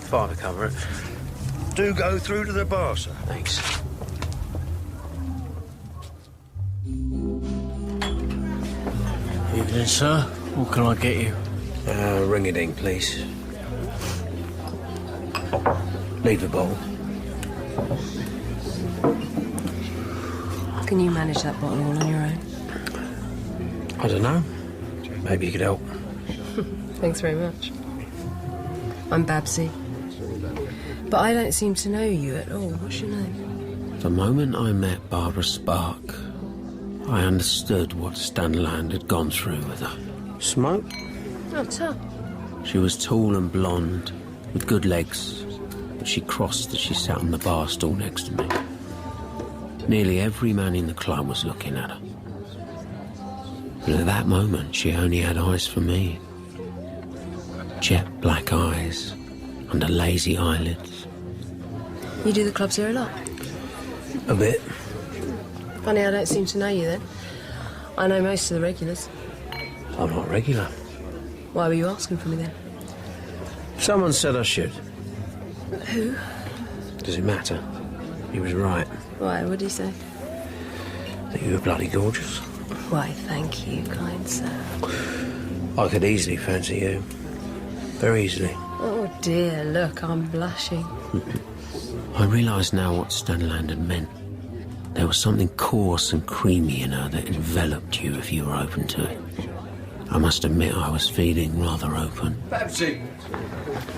Father cover it. Do go through to the bar, sir. Thanks. Evening, sir. What can I get you? Ring-a-ding, please. Leave the bowl. Can you manage that bottle all on your own? I don't know. Maybe you could help. Thanks very much. I'm Babsy. But I don't seem to know you at all. What's your name? The moment I met Barbara Spark, I understood what Staniland had gone through with her. Smoke? Oh, tell. She was tall and blonde, with good legs, but she crossed as she sat on the bar stool next to me. Nearly every man in the club was looking at her. But at that moment, she only had eyes for me. Jet black eyes, under lazy eyelids. You do the clubs here a lot? A bit. Funny, I don't seem to know you then. I know most of the regulars. I'm not regular. Why were you asking for me then? Someone said I should. Who? Does it matter? He was right. Why, what did he say? That you were bloody gorgeous. Why, thank you, kind sir. I could easily fancy you. Very easily. Oh dear, look, I'm blushing. I realised now what Staniland had meant. There was something coarse and creamy in her that enveloped you if you were open to it. I must admit I was feeling rather open. Babsy!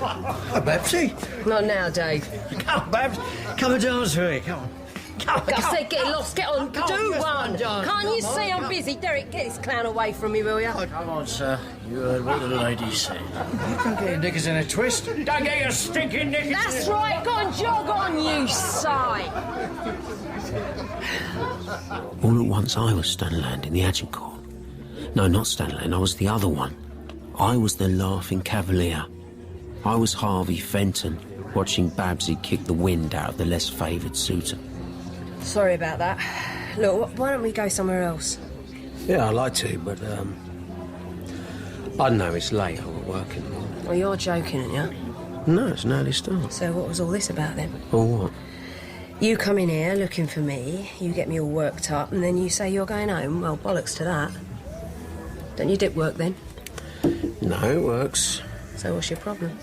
Babsy? Not now, Dave. Come on, Babs. Come and dance with me. Come on. I said get lost, get on, do one! Can't you see I'm busy? Derek, get this clown away from me, will you? Oh, come on, sir. You heard what the lady said. Don't get your knickers in a twist. Don't get your stinking knickers That's right, go and jog on, you sight! All at once I was Staniland in the Agincourt. No, not Staniland, I was the other one. I was the laughing cavalier. I was Harvey Fenton, watching Babsy kick the wind out of the less favoured suitor. Sorry about that. Look, why don't we go somewhere else? Yeah, I'd like to, but, I don't know, it's late, I'm at work in the morning. Well, you're joking, aren't you? No, it's an early start. So what was all this about then? Or what? You come in here looking for me, you get me all worked up, and then you say you're going home. Well, bollocks to that. Don't you dip work then? No, it works. So what's your problem?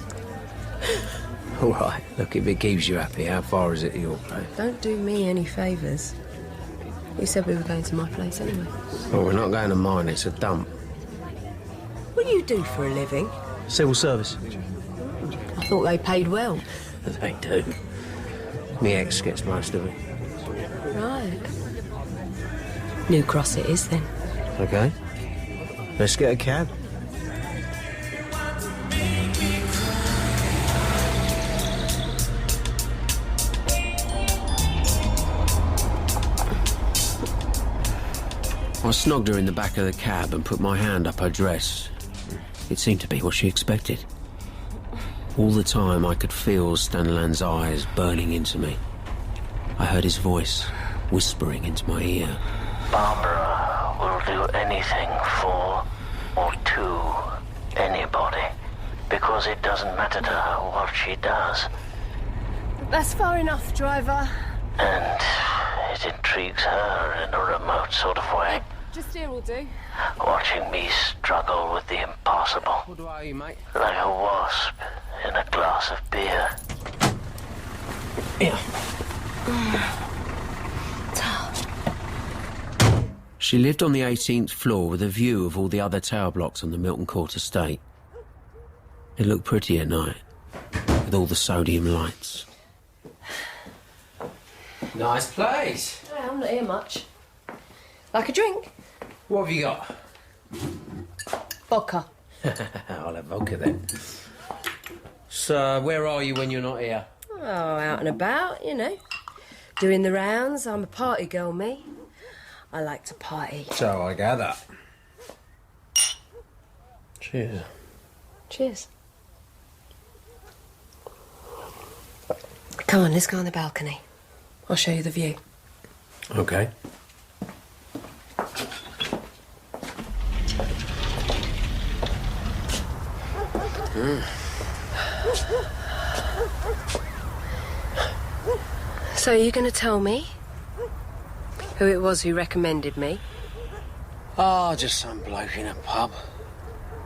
All right, look, if it keeps you happy, how far is it to your place? Don't do me any favours. You said we were going to my place anyway. Well, we're not going to mine, it's a dump. What do you do for a living? Civil service. I thought they paid well. They do. My ex gets most of it. Right. New Cross it is, then. OK. Let's get a cab. I snogged her in the back of the cab and put my hand up her dress. It seemed to be what she expected. All the time I could feel Staniland's eyes burning into me. I heard his voice whispering into my ear. Barbara will do anything for or to anybody because it doesn't matter to her what she does. That's far enough, driver. And it intrigues her in a remote sort of way. Just here will do. Watching me struggle with the impossible. What do I owe you, mate? Like a wasp in a glass of beer. Yeah. She lived on the 18th floor with a view of all the other tower blocks on the Milton Court estate. It looked pretty at night, with all the sodium lights. Nice place. Yeah, I'm not here much. Like a drink? What have you got? Vodka. I'll have vodka then. So, where are you when you're not here? Oh, out and about, you know. Doing the rounds. I'm a party girl, me. I like to party. So I gather. Cheers. Cheers. Come on, let's go on the balcony. I'll show you the view. Okay. So you're going to tell me who it was who recommended me? Ah, just some bloke in a pub.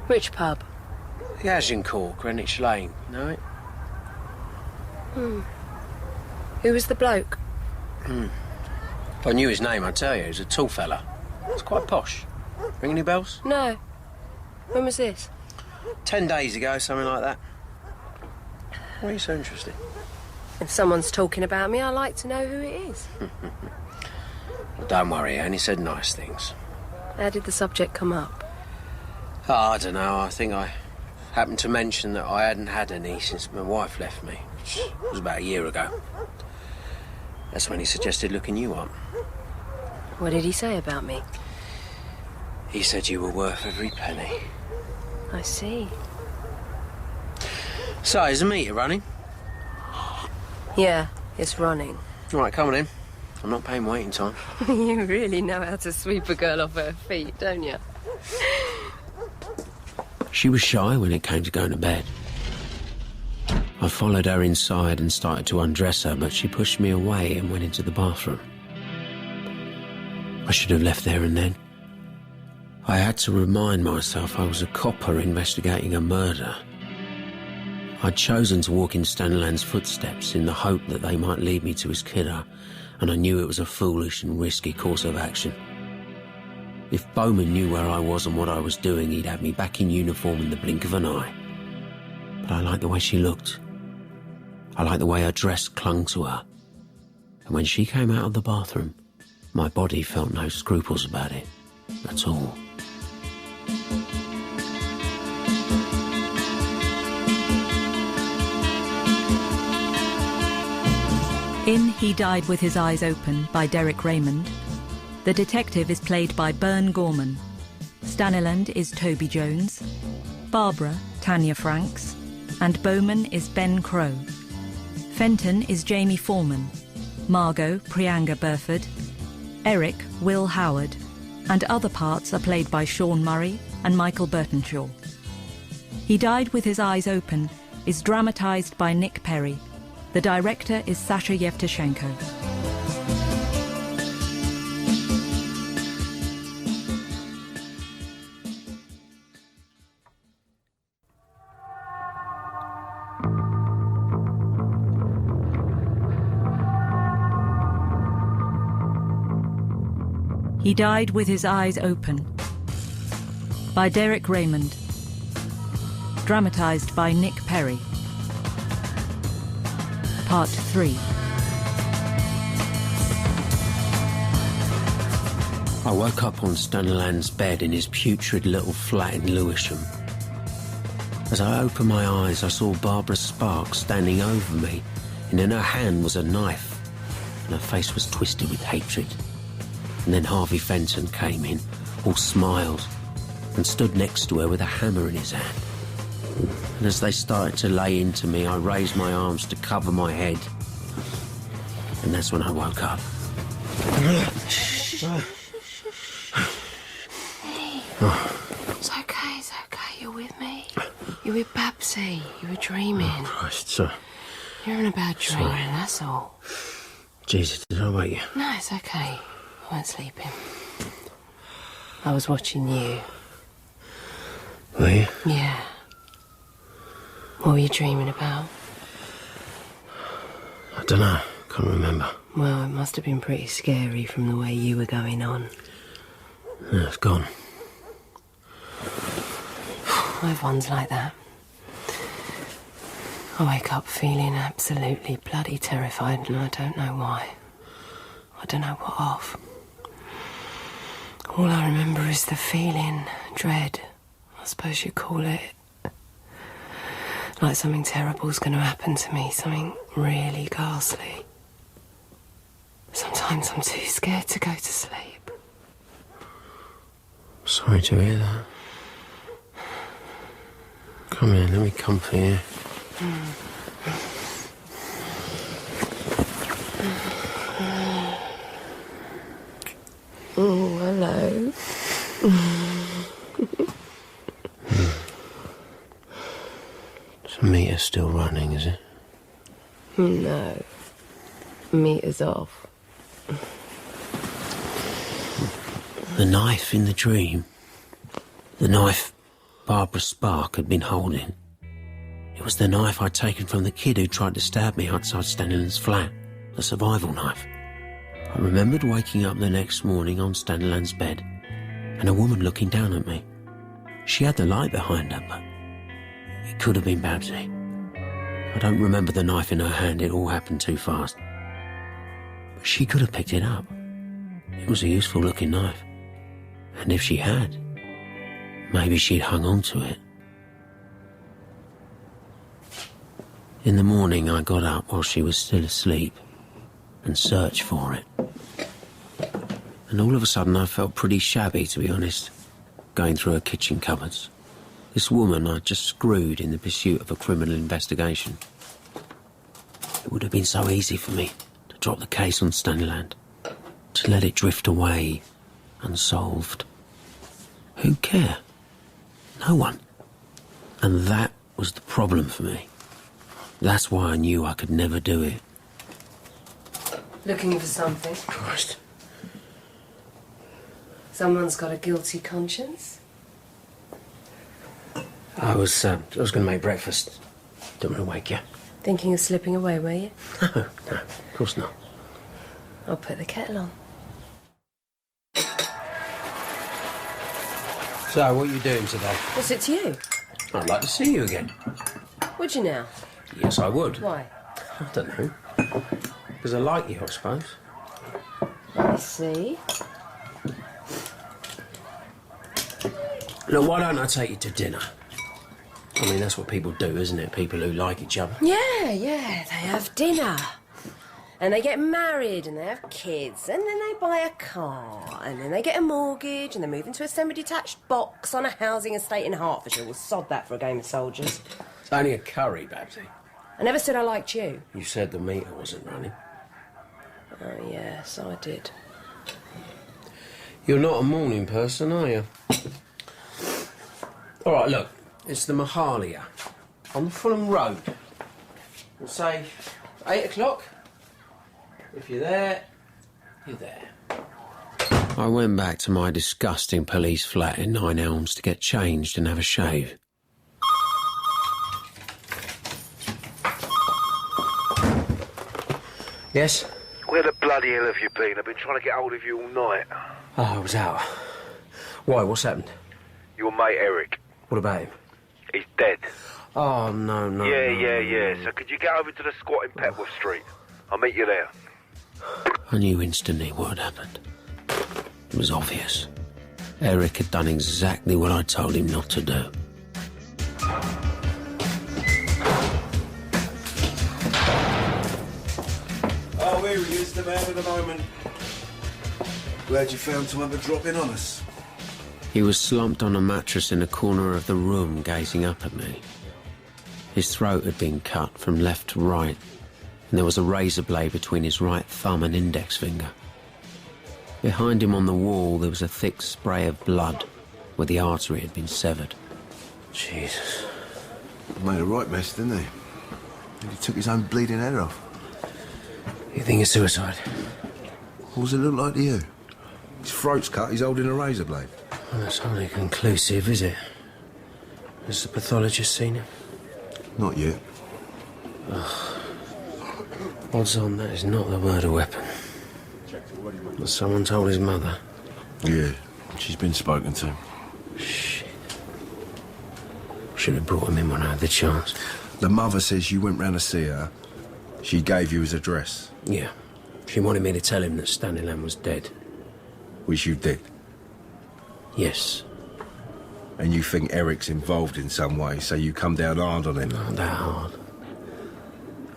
Which pub? The Agincourt, Greenwich Lane. Know it? Who was the bloke? If I knew his name, I'd tell you. He was a tall fella. It's quite posh. Ring any bells? No. When was this? 10 days ago, something like that. Why are you so interested? If someone's talking about me, I like to know who it is. Well, don't worry, I only said nice things. How did the subject come up? Oh, I don't know. I think I happened to mention that I hadn't had any since my wife left me, which was about a year ago. That's when he suggested looking you up. What did he say about me? He said you were worth every penny. I see. So, is the meter running? Yeah, it's running. Right, come on in. I'm not paying waiting time. You really know how to sweep a girl off her feet, don't you? She was shy when it came to going to bed. I followed her inside and started to undress her, but she pushed me away and went into the bathroom. I should have left there and then. I had to remind myself I was a copper investigating a murder. I'd chosen to walk in Staniland's footsteps in the hope that they might lead me to his killer, and I knew it was a foolish and risky course of action. If Bowman knew where I was and what I was doing, he'd have me back in uniform in the blink of an eye. But I liked the way she looked. I liked the way her dress clung to her. And when she came out of the bathroom, my body felt no scruples about it at all. In He Died with His Eyes Open by Derek Raymond, the detective is played by Gorman. Staniland is Toby Jones, Barbara, Tanya Franks, and Bowman is Ben Crowe. Fenton is Jamie Foreman, Margot, Prianga Burford, Eric, Will Howard, and other parts are played by Sean Murray and Michael Bertenshaw. He Died with His Eyes Open is dramatised by Nick Perry. The director is Sasha Yevtushenko. He Died with His Eyes Open by Derek Raymond. Dramatised by Nick Perry. Part 3. I woke up on Staniland's bed in his putrid little flat in Lewisham. As I opened my eyes, I saw Barbara Sparks standing over me, and in her hand was a knife, and her face was twisted with hatred. And then Harvey Fenton came in, all smiles, and stood next to her with a hammer in his hand. And as they started to lay into me, I raised my arms to cover my head. And that's when I woke up. It's okay, you're with me. You're with Babsy, you were dreaming. Oh, Christ, sorry. You're in a bad dream, that's all. Jesus, did I wake you? No, it's okay. I weren't sleeping. I was watching you. Were you? Yeah. What were you dreaming about? I don't know. Can't remember. Well, it must have been pretty scary from the way you were going on. Yeah, it's gone. I have ones like that. I wake up feeling absolutely bloody terrified and I don't know why. I don't know what of. All I remember is the feeling, dread, I suppose you'd call it. Like something terrible's going to happen to me, something really ghastly. Sometimes I'm too scared to go to sleep. Sorry to hear that. Come here, let me comfort you. Oh, hello. The meter's still running, is it? No. Meter's off. The knife in the dream. The knife Barbara Spark had been holding. It was the knife I'd taken from the kid who tried to stab me outside Staniland's flat. The survival knife. I remembered waking up the next morning on Staniland's bed and a woman looking down at me. She had the light behind her, but it could have been Babsy. I don't remember the knife in her hand, it all happened too fast. But she could have picked it up. It was a useful looking knife. And if she had, maybe she'd hung on to it. In the morning I got up while she was still asleep and searched for it. And all of a sudden I felt pretty shabby, to be honest, going through her kitchen cupboards. This woman I'd just screwed in the pursuit of a criminal investigation. It would have been so easy for me to drop the case on Staniland, to let it drift away, unsolved. Who'd care? No one. And that was the problem for me. That's why I knew I could never do it. Looking for something? Christ. Someone's got a guilty conscience? I was going to make breakfast. Don't want to wake you. Thinking of slipping away, were you? No, of course not. I'll put the kettle on. So, what are you doing today? What's it to you? I'd like to see you again. Would you now? Yes, I would. Why? I don't know. Because I like you, I suppose. Let me see. Look, why don't I take you to dinner? I mean, that's what people do, isn't it? People who like each other. Yeah, they have dinner. And they get married and they have kids and then they buy a car and then they get a mortgage and they move into a semi-detached box on a housing estate in Hertfordshire. We'll sod that for a game of soldiers. It's only a curry, Babsy. I never said I liked you. You said the meter wasn't running. Oh, yes, I did. You're not a morning person, are you? All right, look. It's the Mahalia on the Fulham Road. We'll say 8 o'clock. If you're there, you're there. I went back to my disgusting police flat in Nine Elms to get changed and have a shave. Yes? Where the bloody hell have you been? I've been trying to get hold of you all night. Oh, I was out. Why, what's happened? Your mate Eric. What about him? He's dead. Oh, no. Yeah. So could you get over to the squat in Petworth Street? I'll meet you there. I knew instantly what had happened. It was obvious. Eric had done exactly what I told him not to do. Oh, here he is, the man of the moment. Glad you found time to drop in on us. He was slumped on a mattress in a corner of the room, gazing up at me. His throat had been cut from left to right, and there was a razor blade between his right thumb and index finger. Behind him on the wall, there was a thick spray of blood where the artery had been severed. Jesus. He made a right mess, didn't he? He took his own bleeding head off. You think it's suicide? What does it look like to you? His throat's cut, he's holding a razor blade. Well, that's hardly conclusive, is it? Has the pathologist seen him? Not yet. Ugh. Odds on that is not the murder weapon. But someone told his mother. Yeah, she's been spoken to. Shit. Should have brought him in when I had the chance. The mother says you went round to see her. She gave you his address. Yeah. She wanted me to tell him that Staniland was dead. Which you did? Yes. And you think Eric's involved in some way, so you come down hard on him? Not that hard.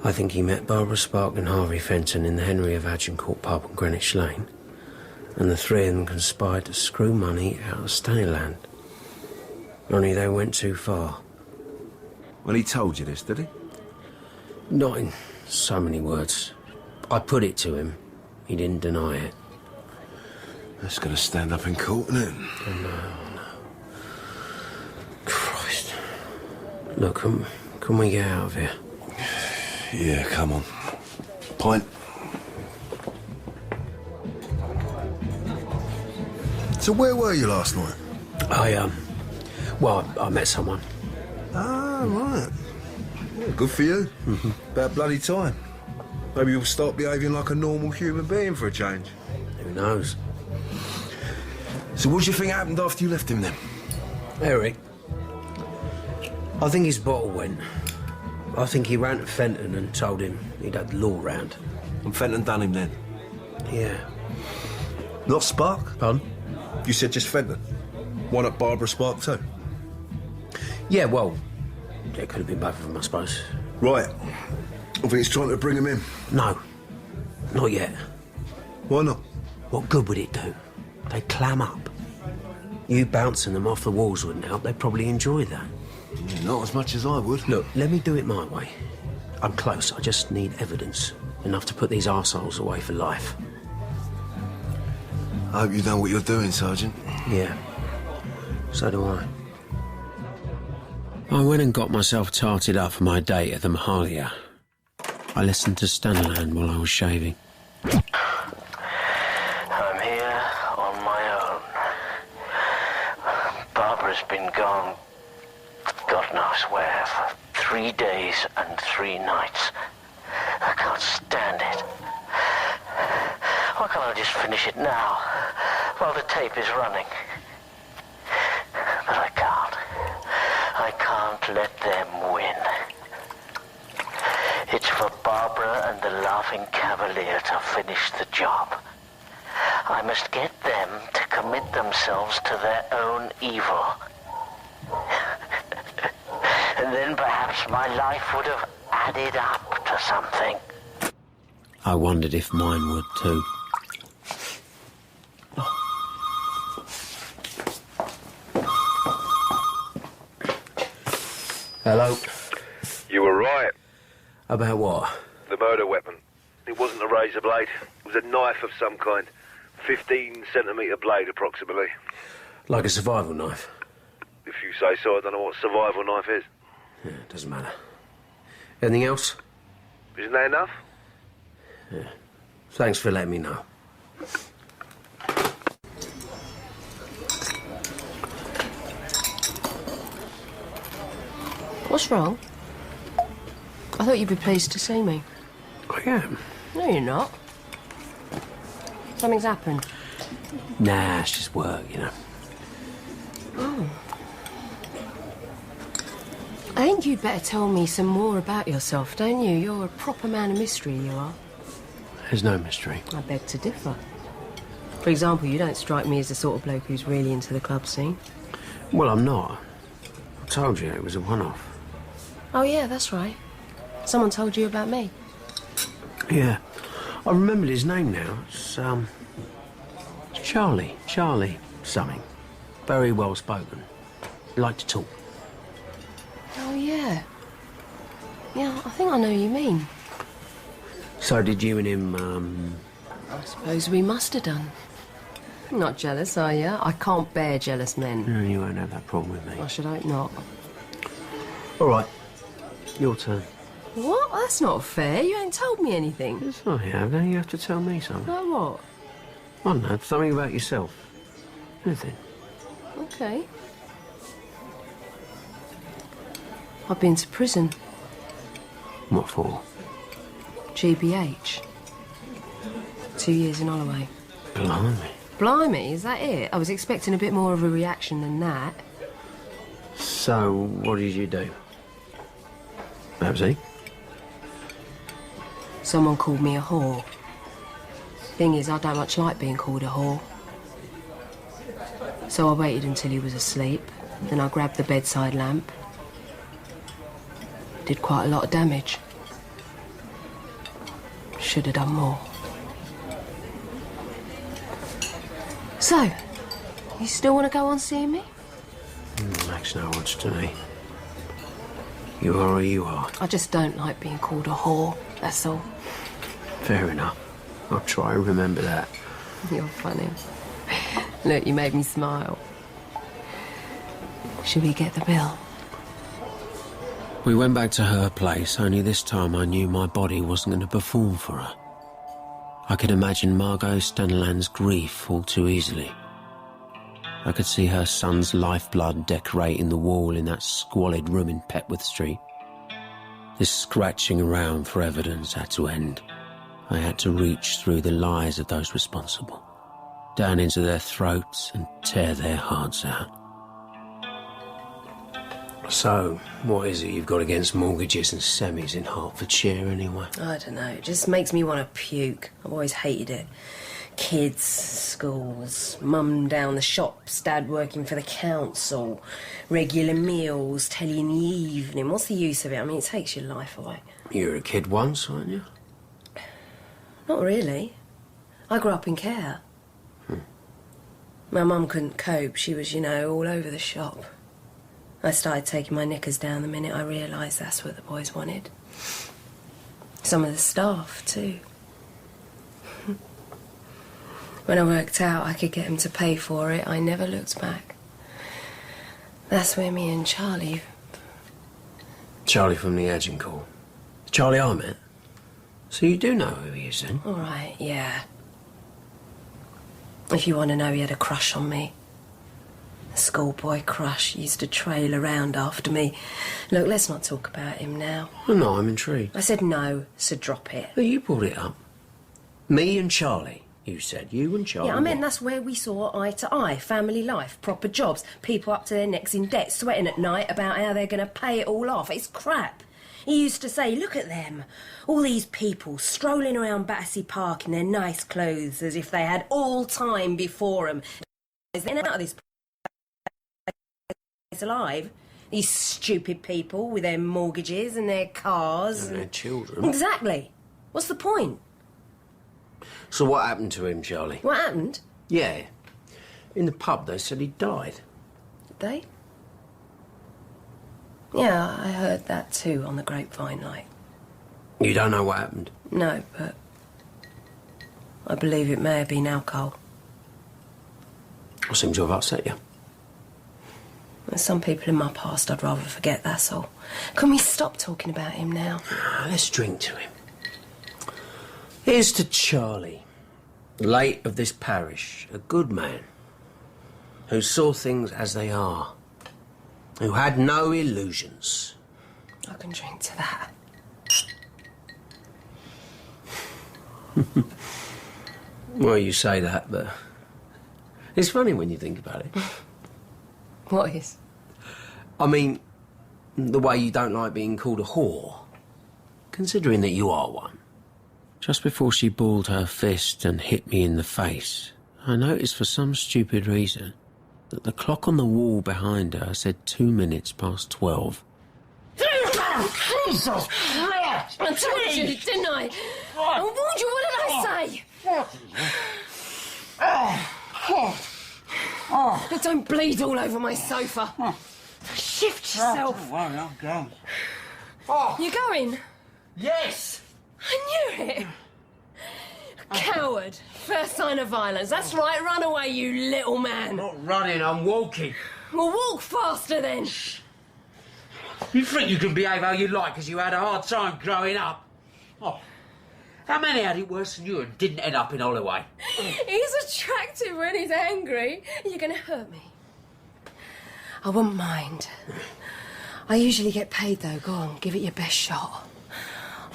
I think he met Barbara Spark and Harvey Fenton in the Henry of Agincourt pub on Greenwich Lane, and the three of them conspired to screw money out of Staniland. Only they went too far. Well, he told you this, did he? Not in so many words. I put it to him. He didn't deny it. That's going to stand up in court, isn't it? Oh, no. Christ. Look, can we get out of here? Yeah, come on. Pint. So where were you last night? I met someone. Ah, right. Yeah, good for you. About bloody time. Maybe you'll start behaving like a normal human being for a change. Who knows? So what do you think happened after you left him then? Eric? I think his bottle went. I think he ran to Fenton and told him he'd had the law round. And Fenton done him then? Yeah. Not Spark? Pardon? You said just Fenton. Why not Barbara Spark too? Yeah, well, it could have been both of them, I suppose. Right. I think he's trying to bring him in. No. Not yet. Why not? What good would it do? They'd clam up. You bouncing them off the walls wouldn't help. They'd probably enjoy that. Yeah, not as much as I would. Look, let me do it my way. I'm close. I just need evidence. Enough to put these arseholes away for life. I hope you know what you're doing, Sergeant. Yeah. So do I. I went and got myself tarted up for my date at the Mahalia. I listened to Staniland while I was shaving. I'm here on my own. Barbara's been gone, God knows where, for 3 days and 3 nights. I can't stand it. Why can't I just finish it now, while the tape is running? But I can't. I can't let them win. It's for Barbara and the Laughing Cavalier to finish the job. I must get them to commit themselves to their own evil. And then perhaps my life would have added up to something. I wondered if mine would too. Hello? You were right. About what? The murder weapon. It wasn't a razor blade. It was a knife of some kind. 15-centimetre blade, approximately. Like a survival knife? If you say so, I don't know what survival knife is. Yeah, doesn't matter. Anything else? Isn't that enough? Yeah. Thanks for letting me know. What's wrong? I thought you'd be pleased to see me. I am. No, you're not. Something's happened. Nah, it's just work, you know. Oh. I think you'd better tell me some more about yourself, don't you? You're a proper man of mystery, you are. There's no mystery. I beg to differ. For example, you don't strike me as the sort of bloke who's really into the club scene. Well, I'm not. I told you it was a one-off. Oh, yeah, that's right. Someone told you about me. Yeah. I remembered his name now. It's Charlie. Charlie something. Very well spoken. He liked to talk. Oh, yeah. Yeah, I think I know who you mean. So did you and him, I suppose we must have done. Not jealous, are you? I can't bear jealous men. No, you won't have that problem with me. I should hope not. All right. Your turn. What? That's not fair. You ain't told me anything. Yes, I have. Now you have to tell me something. Like what? I don't know. Something about yourself. Anything. Okay. I've been to prison. What for? GBH. 2 years in Holloway. Blimey. Blimey, is that it? I was expecting a bit more of a reaction than that. So, what did you do? That was he? Someone called me a whore. Thing is, I don't much like being called a whore. So I waited until he was asleep, then I grabbed the bedside lamp. Did quite a lot of damage. Should have done more. So, you still want to go on seeing me? Makes no odds to me. You are or you are. I just don't like being called a whore, that's all. Fair enough. I'll try and remember that. You're funny. Look, you made me smile. Should we get the bill? We went back to her place, only this time I knew my body wasn't going to perform for her. I could imagine Margot Staniland's grief all too easily. I could see her son's lifeblood decorating the wall in that squalid room in Petworth Street. This scratching around for evidence had to end. I had to reach through the lies of those responsible, down into their throats and tear their hearts out. So, what is it you've got against mortgages and semis in Hertfordshire, anyway? I don't know, it just makes me want to puke. I've always hated it. Kids, schools, mum down the shops, dad working for the council, regular meals, telly in the evening. What's the use of it? I mean, it takes your life away. You were a kid once, weren't you? Not really. I grew up in care. My mum couldn't cope. She was, all over the shop. I started taking my knickers down the minute I realised that's what the boys wanted. Some of the staff, too. When I worked out I could get them to pay for it, I never looked back. That's where me and Charlie... Charlie from the Agincourt. Charlie I met. So you do know who he is, then? All right, yeah. If you want to know, he had a crush on me. A schoolboy crush. He used to trail around after me. Look, let's not talk about him now. Oh, no, I'm intrigued. I said no, so drop it. Well, you brought it up. Me and Charlie, you said. You and Charlie. Yeah, I mean, that's where we saw eye to eye. Family life, proper jobs, people up to their necks in debt, sweating at night about how they're going to pay it all off. It's crap. He used to say, look at them, all these people strolling around Battersea Park in their nice clothes as if they had all time before them. They're out of this place alive. These stupid people with their mortgages and their cars. And their children. Exactly. What's the point? So what happened to him, Charlie? What happened? Yeah. In the pub, they said he died. They? Yeah, I heard that too on the grapevine, like. You don't know what happened? No, but I believe it may have been alcohol. I seem to have upset you. There's some people in my past I'd rather forget, that's all. Can we stop talking about him now? Let's drink to him. Here's to Charlie, late of this parish, a good man, who saw things as they are, who had no illusions. I can drink to that. Well, you say that, but it's funny when you think about it. What is? I mean, the way you don't like being called a whore, considering that you are one. Just before she balled her fist and hit me in the face, I noticed for some stupid reason that the clock on the wall behind her said 2 minutes past 12. Jesus Christ! I told you, didn't I? I warned you, what did I say? Now don't bleed all over my sofa. Shift yourself. Don't worry, I'm going. You going? Yes! I knew it. Coward. First sign of violence. That's right, run away, you little man. Not running, I'm walking. Well, walk faster then. You think you can behave how you like because you had a hard time growing up? Oh, how many had it worse than you and didn't end up in Holloway? He's attractive when he's angry. You're going to hurt me. I wouldn't mind. I usually get paid, though. Go on, give it your best shot.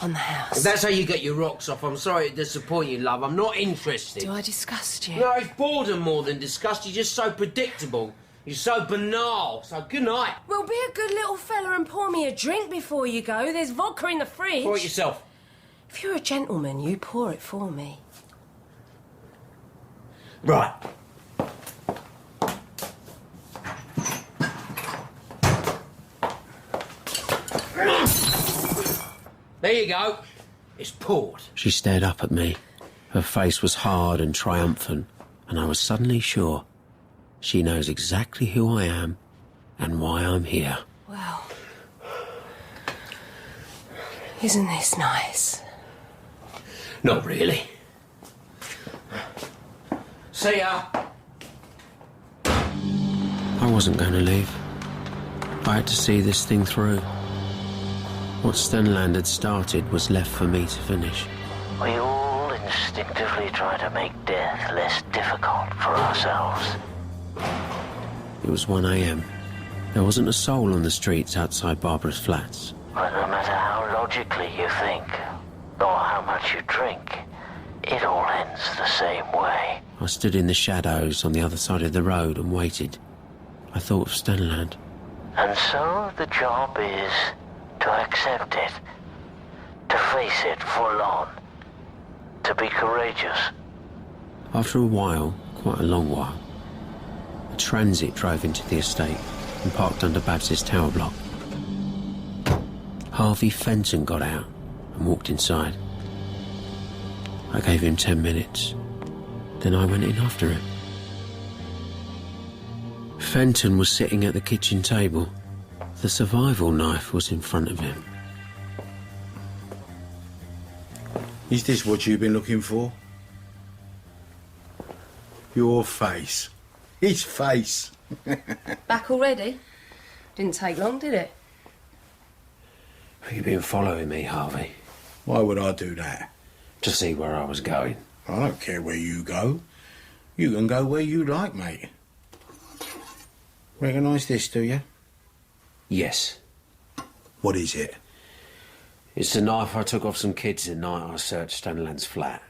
On the house. If that's how you get your rocks off, I'm sorry to disappoint you, love. I'm not interested. Do I disgust you? No, it's boredom more than disgust. You're just so predictable. You're so banal. So good night. Well, be a good little fella and pour me a drink before you go. There's vodka in the fridge. Pour it yourself. If you're a gentleman, you pour it for me. Right. There you go. It's poured. She stared up at me. Her face was hard and triumphant, and I was suddenly sure she knows exactly who I am and why I'm here. Well, isn't this nice? Not really. See ya. I wasn't going to leave. I had to see this thing through. What Staniland had started was left for me to finish. We all instinctively try to make death less difficult for ourselves. It was 1 a.m. There wasn't a soul on the streets outside Barbara's flats. But no matter how logically you think, or how much you drink, it all ends the same way. I stood in the shadows on the other side of the road and waited. I thought of Staniland. And so the job is to accept it, to face it full on, to be courageous. After a while, quite a long while, a transit drove into the estate and parked under Babs's tower block. Harvey Fenton got out and walked inside. I gave him 10 minutes. Then I went in after him. Fenton was sitting at the kitchen table. The survival knife was in front of him. Is this what you've been looking for? Your face. His face. Back already? Didn't take long, did it? You've been following me, Harvey. Why would I do that? To see where I was going. I don't care where you go. You can go where you like, mate. Recognise this, do you? Yes. What is it? It's the knife I took off some kids the night I searched Staniland's flat.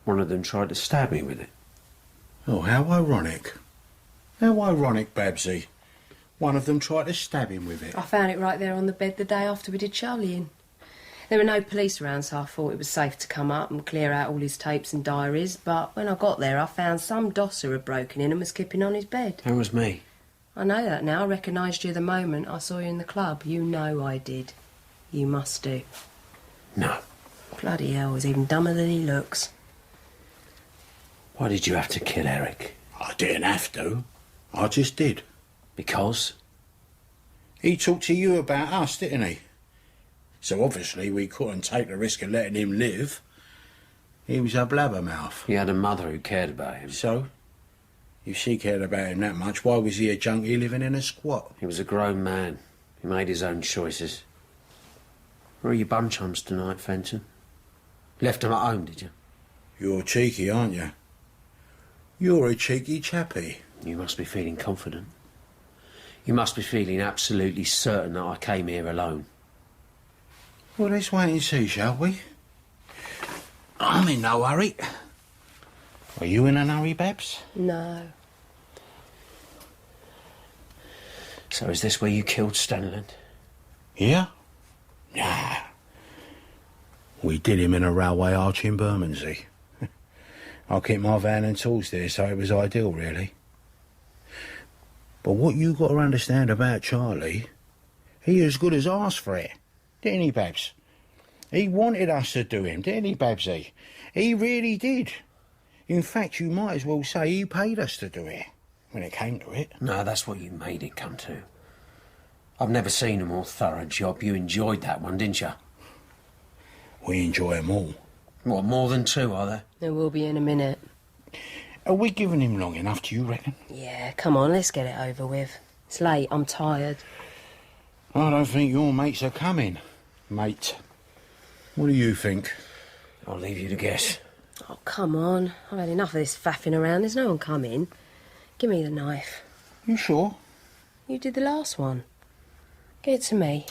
One of them tried to stab me with it. Oh, how ironic. How ironic, Babsy. One of them tried to stab him with it. I found it right there on the bed the day after we did Charlie in. There were no police around, so I thought it was safe to come up and clear out all his tapes and diaries, but when I got there I found some dosser had broken in and was skipping on his bed. That was me. I know that now. I recognised you the moment I saw you in the club. You know I did. You must do. No. Bloody hell, he's even dumber than he looks. Why did you have to kill Eric? I didn't have to. I just did. Because? He talked to you about us, didn't he? So obviously we couldn't take the risk of letting him live. He was a blabbermouth. He had a mother who cared about him. So? If she cared about him that much, why was he a junkie living in a squat? He was a grown man. He made his own choices. Where are your bum chums tonight, Fenton? Left them at home, did you? You're cheeky, aren't you? You're a cheeky chappie. You must be feeling confident. You must be feeling absolutely certain that I came here alone. Well, let's wait and see, shall we? I'm in no hurry. Are you in a hurry, Babs? No. So is this where you killed Staniland? Yeah? Nah. We did him in a railway arch in Bermondsey. I keep my van and tools there, so it was ideal, really. But what you got to understand about Charlie, he as good as asked for it. Didn't he, Babs? He wanted us to do him, didn't he, Babsy? He really did. In fact, you might as well say he paid us to do it, when it came to it. No, that's what you made it come to. I've never seen a more thorough job. You enjoyed that one, didn't you? We enjoy them all. What, more than two, are there? There will be in a minute. Are we giving him long enough, do you reckon? Yeah, come on, let's get it over with. It's late, I'm tired. I don't think your mates are coming, mate. What do you think? I'll leave you to guess. Oh, come on. I've had enough of this faffing around. There's no one coming. Give me the knife. You sure? You did the last one. Give it to me.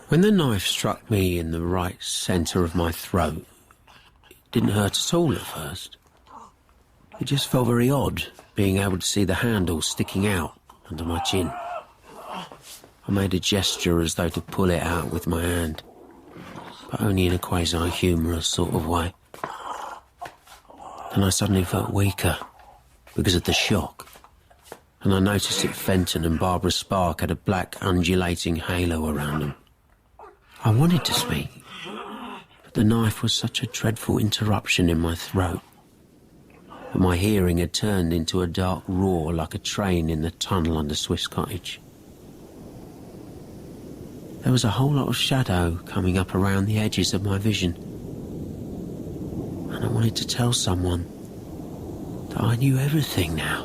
When the knife struck me in the right centre of my throat, it didn't hurt at all at first. It just felt very odd, being able to see the handle sticking out under my chin. I made a gesture as though to pull it out with my hand, but only in a quasi-humorous sort of way. Then I suddenly felt weaker because of the shock, and I noticed that Fenton and Barbara Spark had a black undulating halo around them. I wanted to speak, but the knife was such a dreadful interruption in my throat that my hearing had turned into a dark roar like a train in the tunnel under Swiss Cottage. There was a whole lot of shadow coming up around the edges of my vision, and I wanted to tell someone that I knew everything now.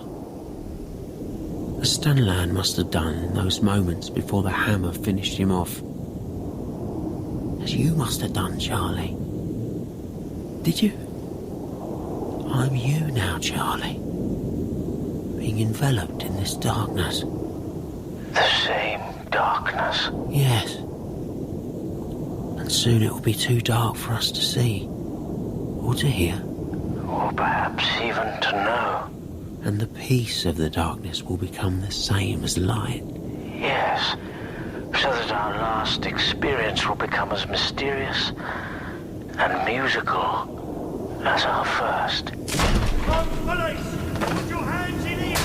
As Staniland must have done in those moments before the hammer finished him off. As you must have done, Charlie. Did you? I'm you now, Charlie. Being enveloped in this darkness. The same darkness? Yes. And soon it will be too dark for us to see. Or to hear. Or perhaps even to know. And the peace of the darkness will become the same as light. Yes. So that our last experience will become as mysterious and musical as our first. Police! Put your hands in here!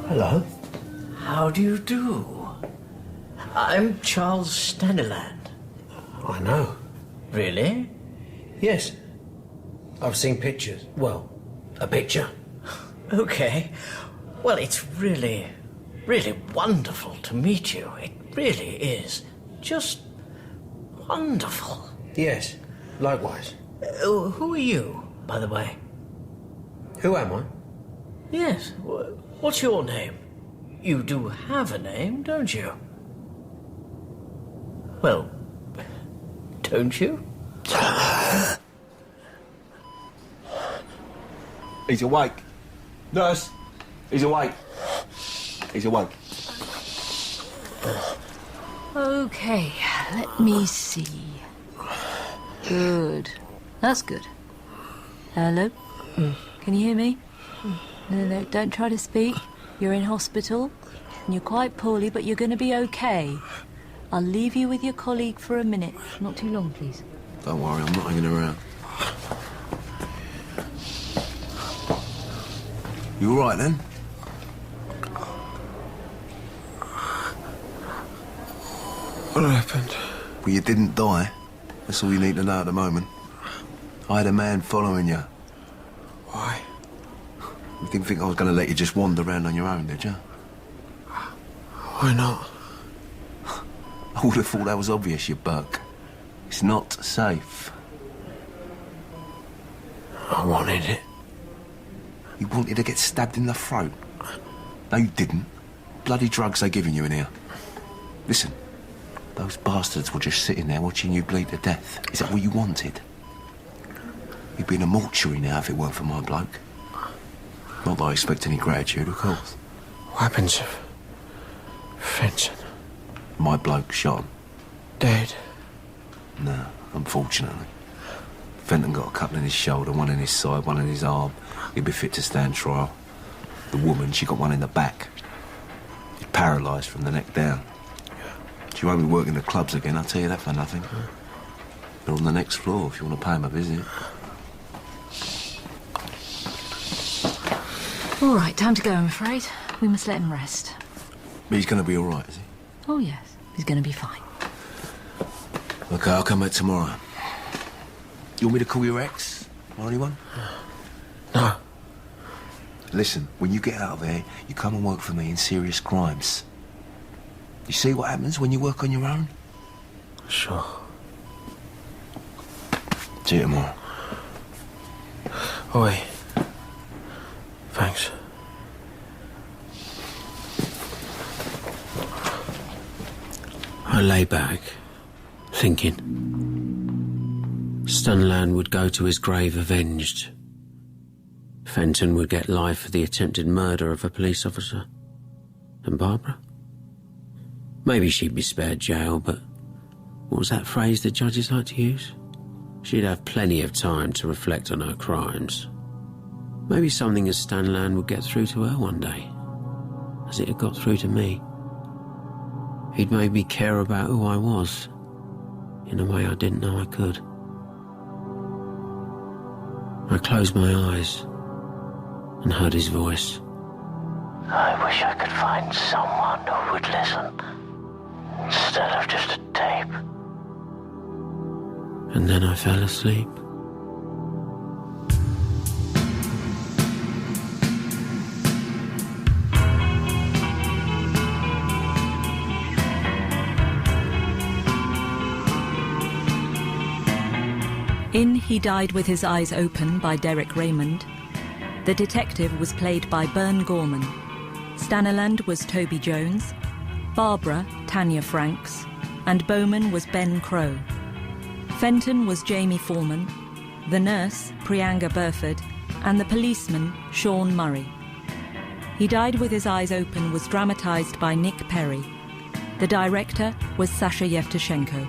Hello. How do you do? I'm Charles Staniland. I know. Really? Yes. I've seen pictures. Well, a picture. Okay. Well, it's really wonderful to meet you. It really is. Just wonderful. Yes, likewise. Who are you, by the way? Who am I? Yes. What's your name? You do have a name, don't you? Well, don't you? He's awake. Nurse, he's awake. He's awake. Okay, let me see. Good. That's good. Hello? Can you hear me? No, don't try to speak. You're in hospital, and you're quite poorly, but you're going to be okay. I'll leave you with your colleague for a minute. Not too long, please. Don't worry, I'm not hanging around. You all right, then? What happened? Well, you didn't die. That's all you need to know at the moment. I had a man following you. Why? You didn't think I was going to let you just wander around on your own, did you? Why not? I would have thought that was obvious, you buck. It's not safe. I wanted it. You wanted to get stabbed in the throat? No, you didn't. Bloody drugs they're giving you in here. Listen, those bastards were just sitting there watching you bleed to death. Is that what you wanted? You'd be in a mortuary now if it weren't for my bloke. Not that I expect any gratitude, of course. What happened to Fenton? My bloke shot him. Dead? No, unfortunately. Fenton got a couple in his shoulder, one in his side, one in his arm. He'd be fit to stand trial. The woman, she got one in the back. He's paralysed from the neck down. She won't be working the clubs again, I'll tell you that for nothing. They're on the next floor if you want to pay him a visit. All right, time to go, I'm afraid. We must let him rest. But he's going to be all right, is he? Oh, yes. He's going to be fine. OK, I'll come back tomorrow. You want me to call your ex? Or anyone? No. Listen, when you get out of there, you come and work for me in serious crimes. You see what happens when you work on your own? Sure. See you tomorrow. Oi. Thanks. I lay back, thinking. Staniland would go to his grave avenged. Fenton would get life for the attempted murder of a police officer. And Barbara? Maybe she'd be spared jail, but what was that phrase the judges like to use? She'd have plenty of time to reflect on her crimes. Maybe something as Staniland would get through to her one day, as it had got through to me. He'd made me care about who I was, in a way I didn't know I could. I closed my eyes and heard his voice. I wish I could find someone who would listen, instead of just a tape. And then I fell asleep. In He Died with His Eyes Open by Derek Raymond, the detective was played by Gorman. Staniland was Toby Jones, Barbara, Tanya Franks, and Bowman was Crowe. Fenton was Jamie Foreman, the nurse, Prianga Burford, and the policeman, Sean Murray. He Died with His Eyes Open was dramatised by Nick Perry. The director was Sasha Yevtushenko.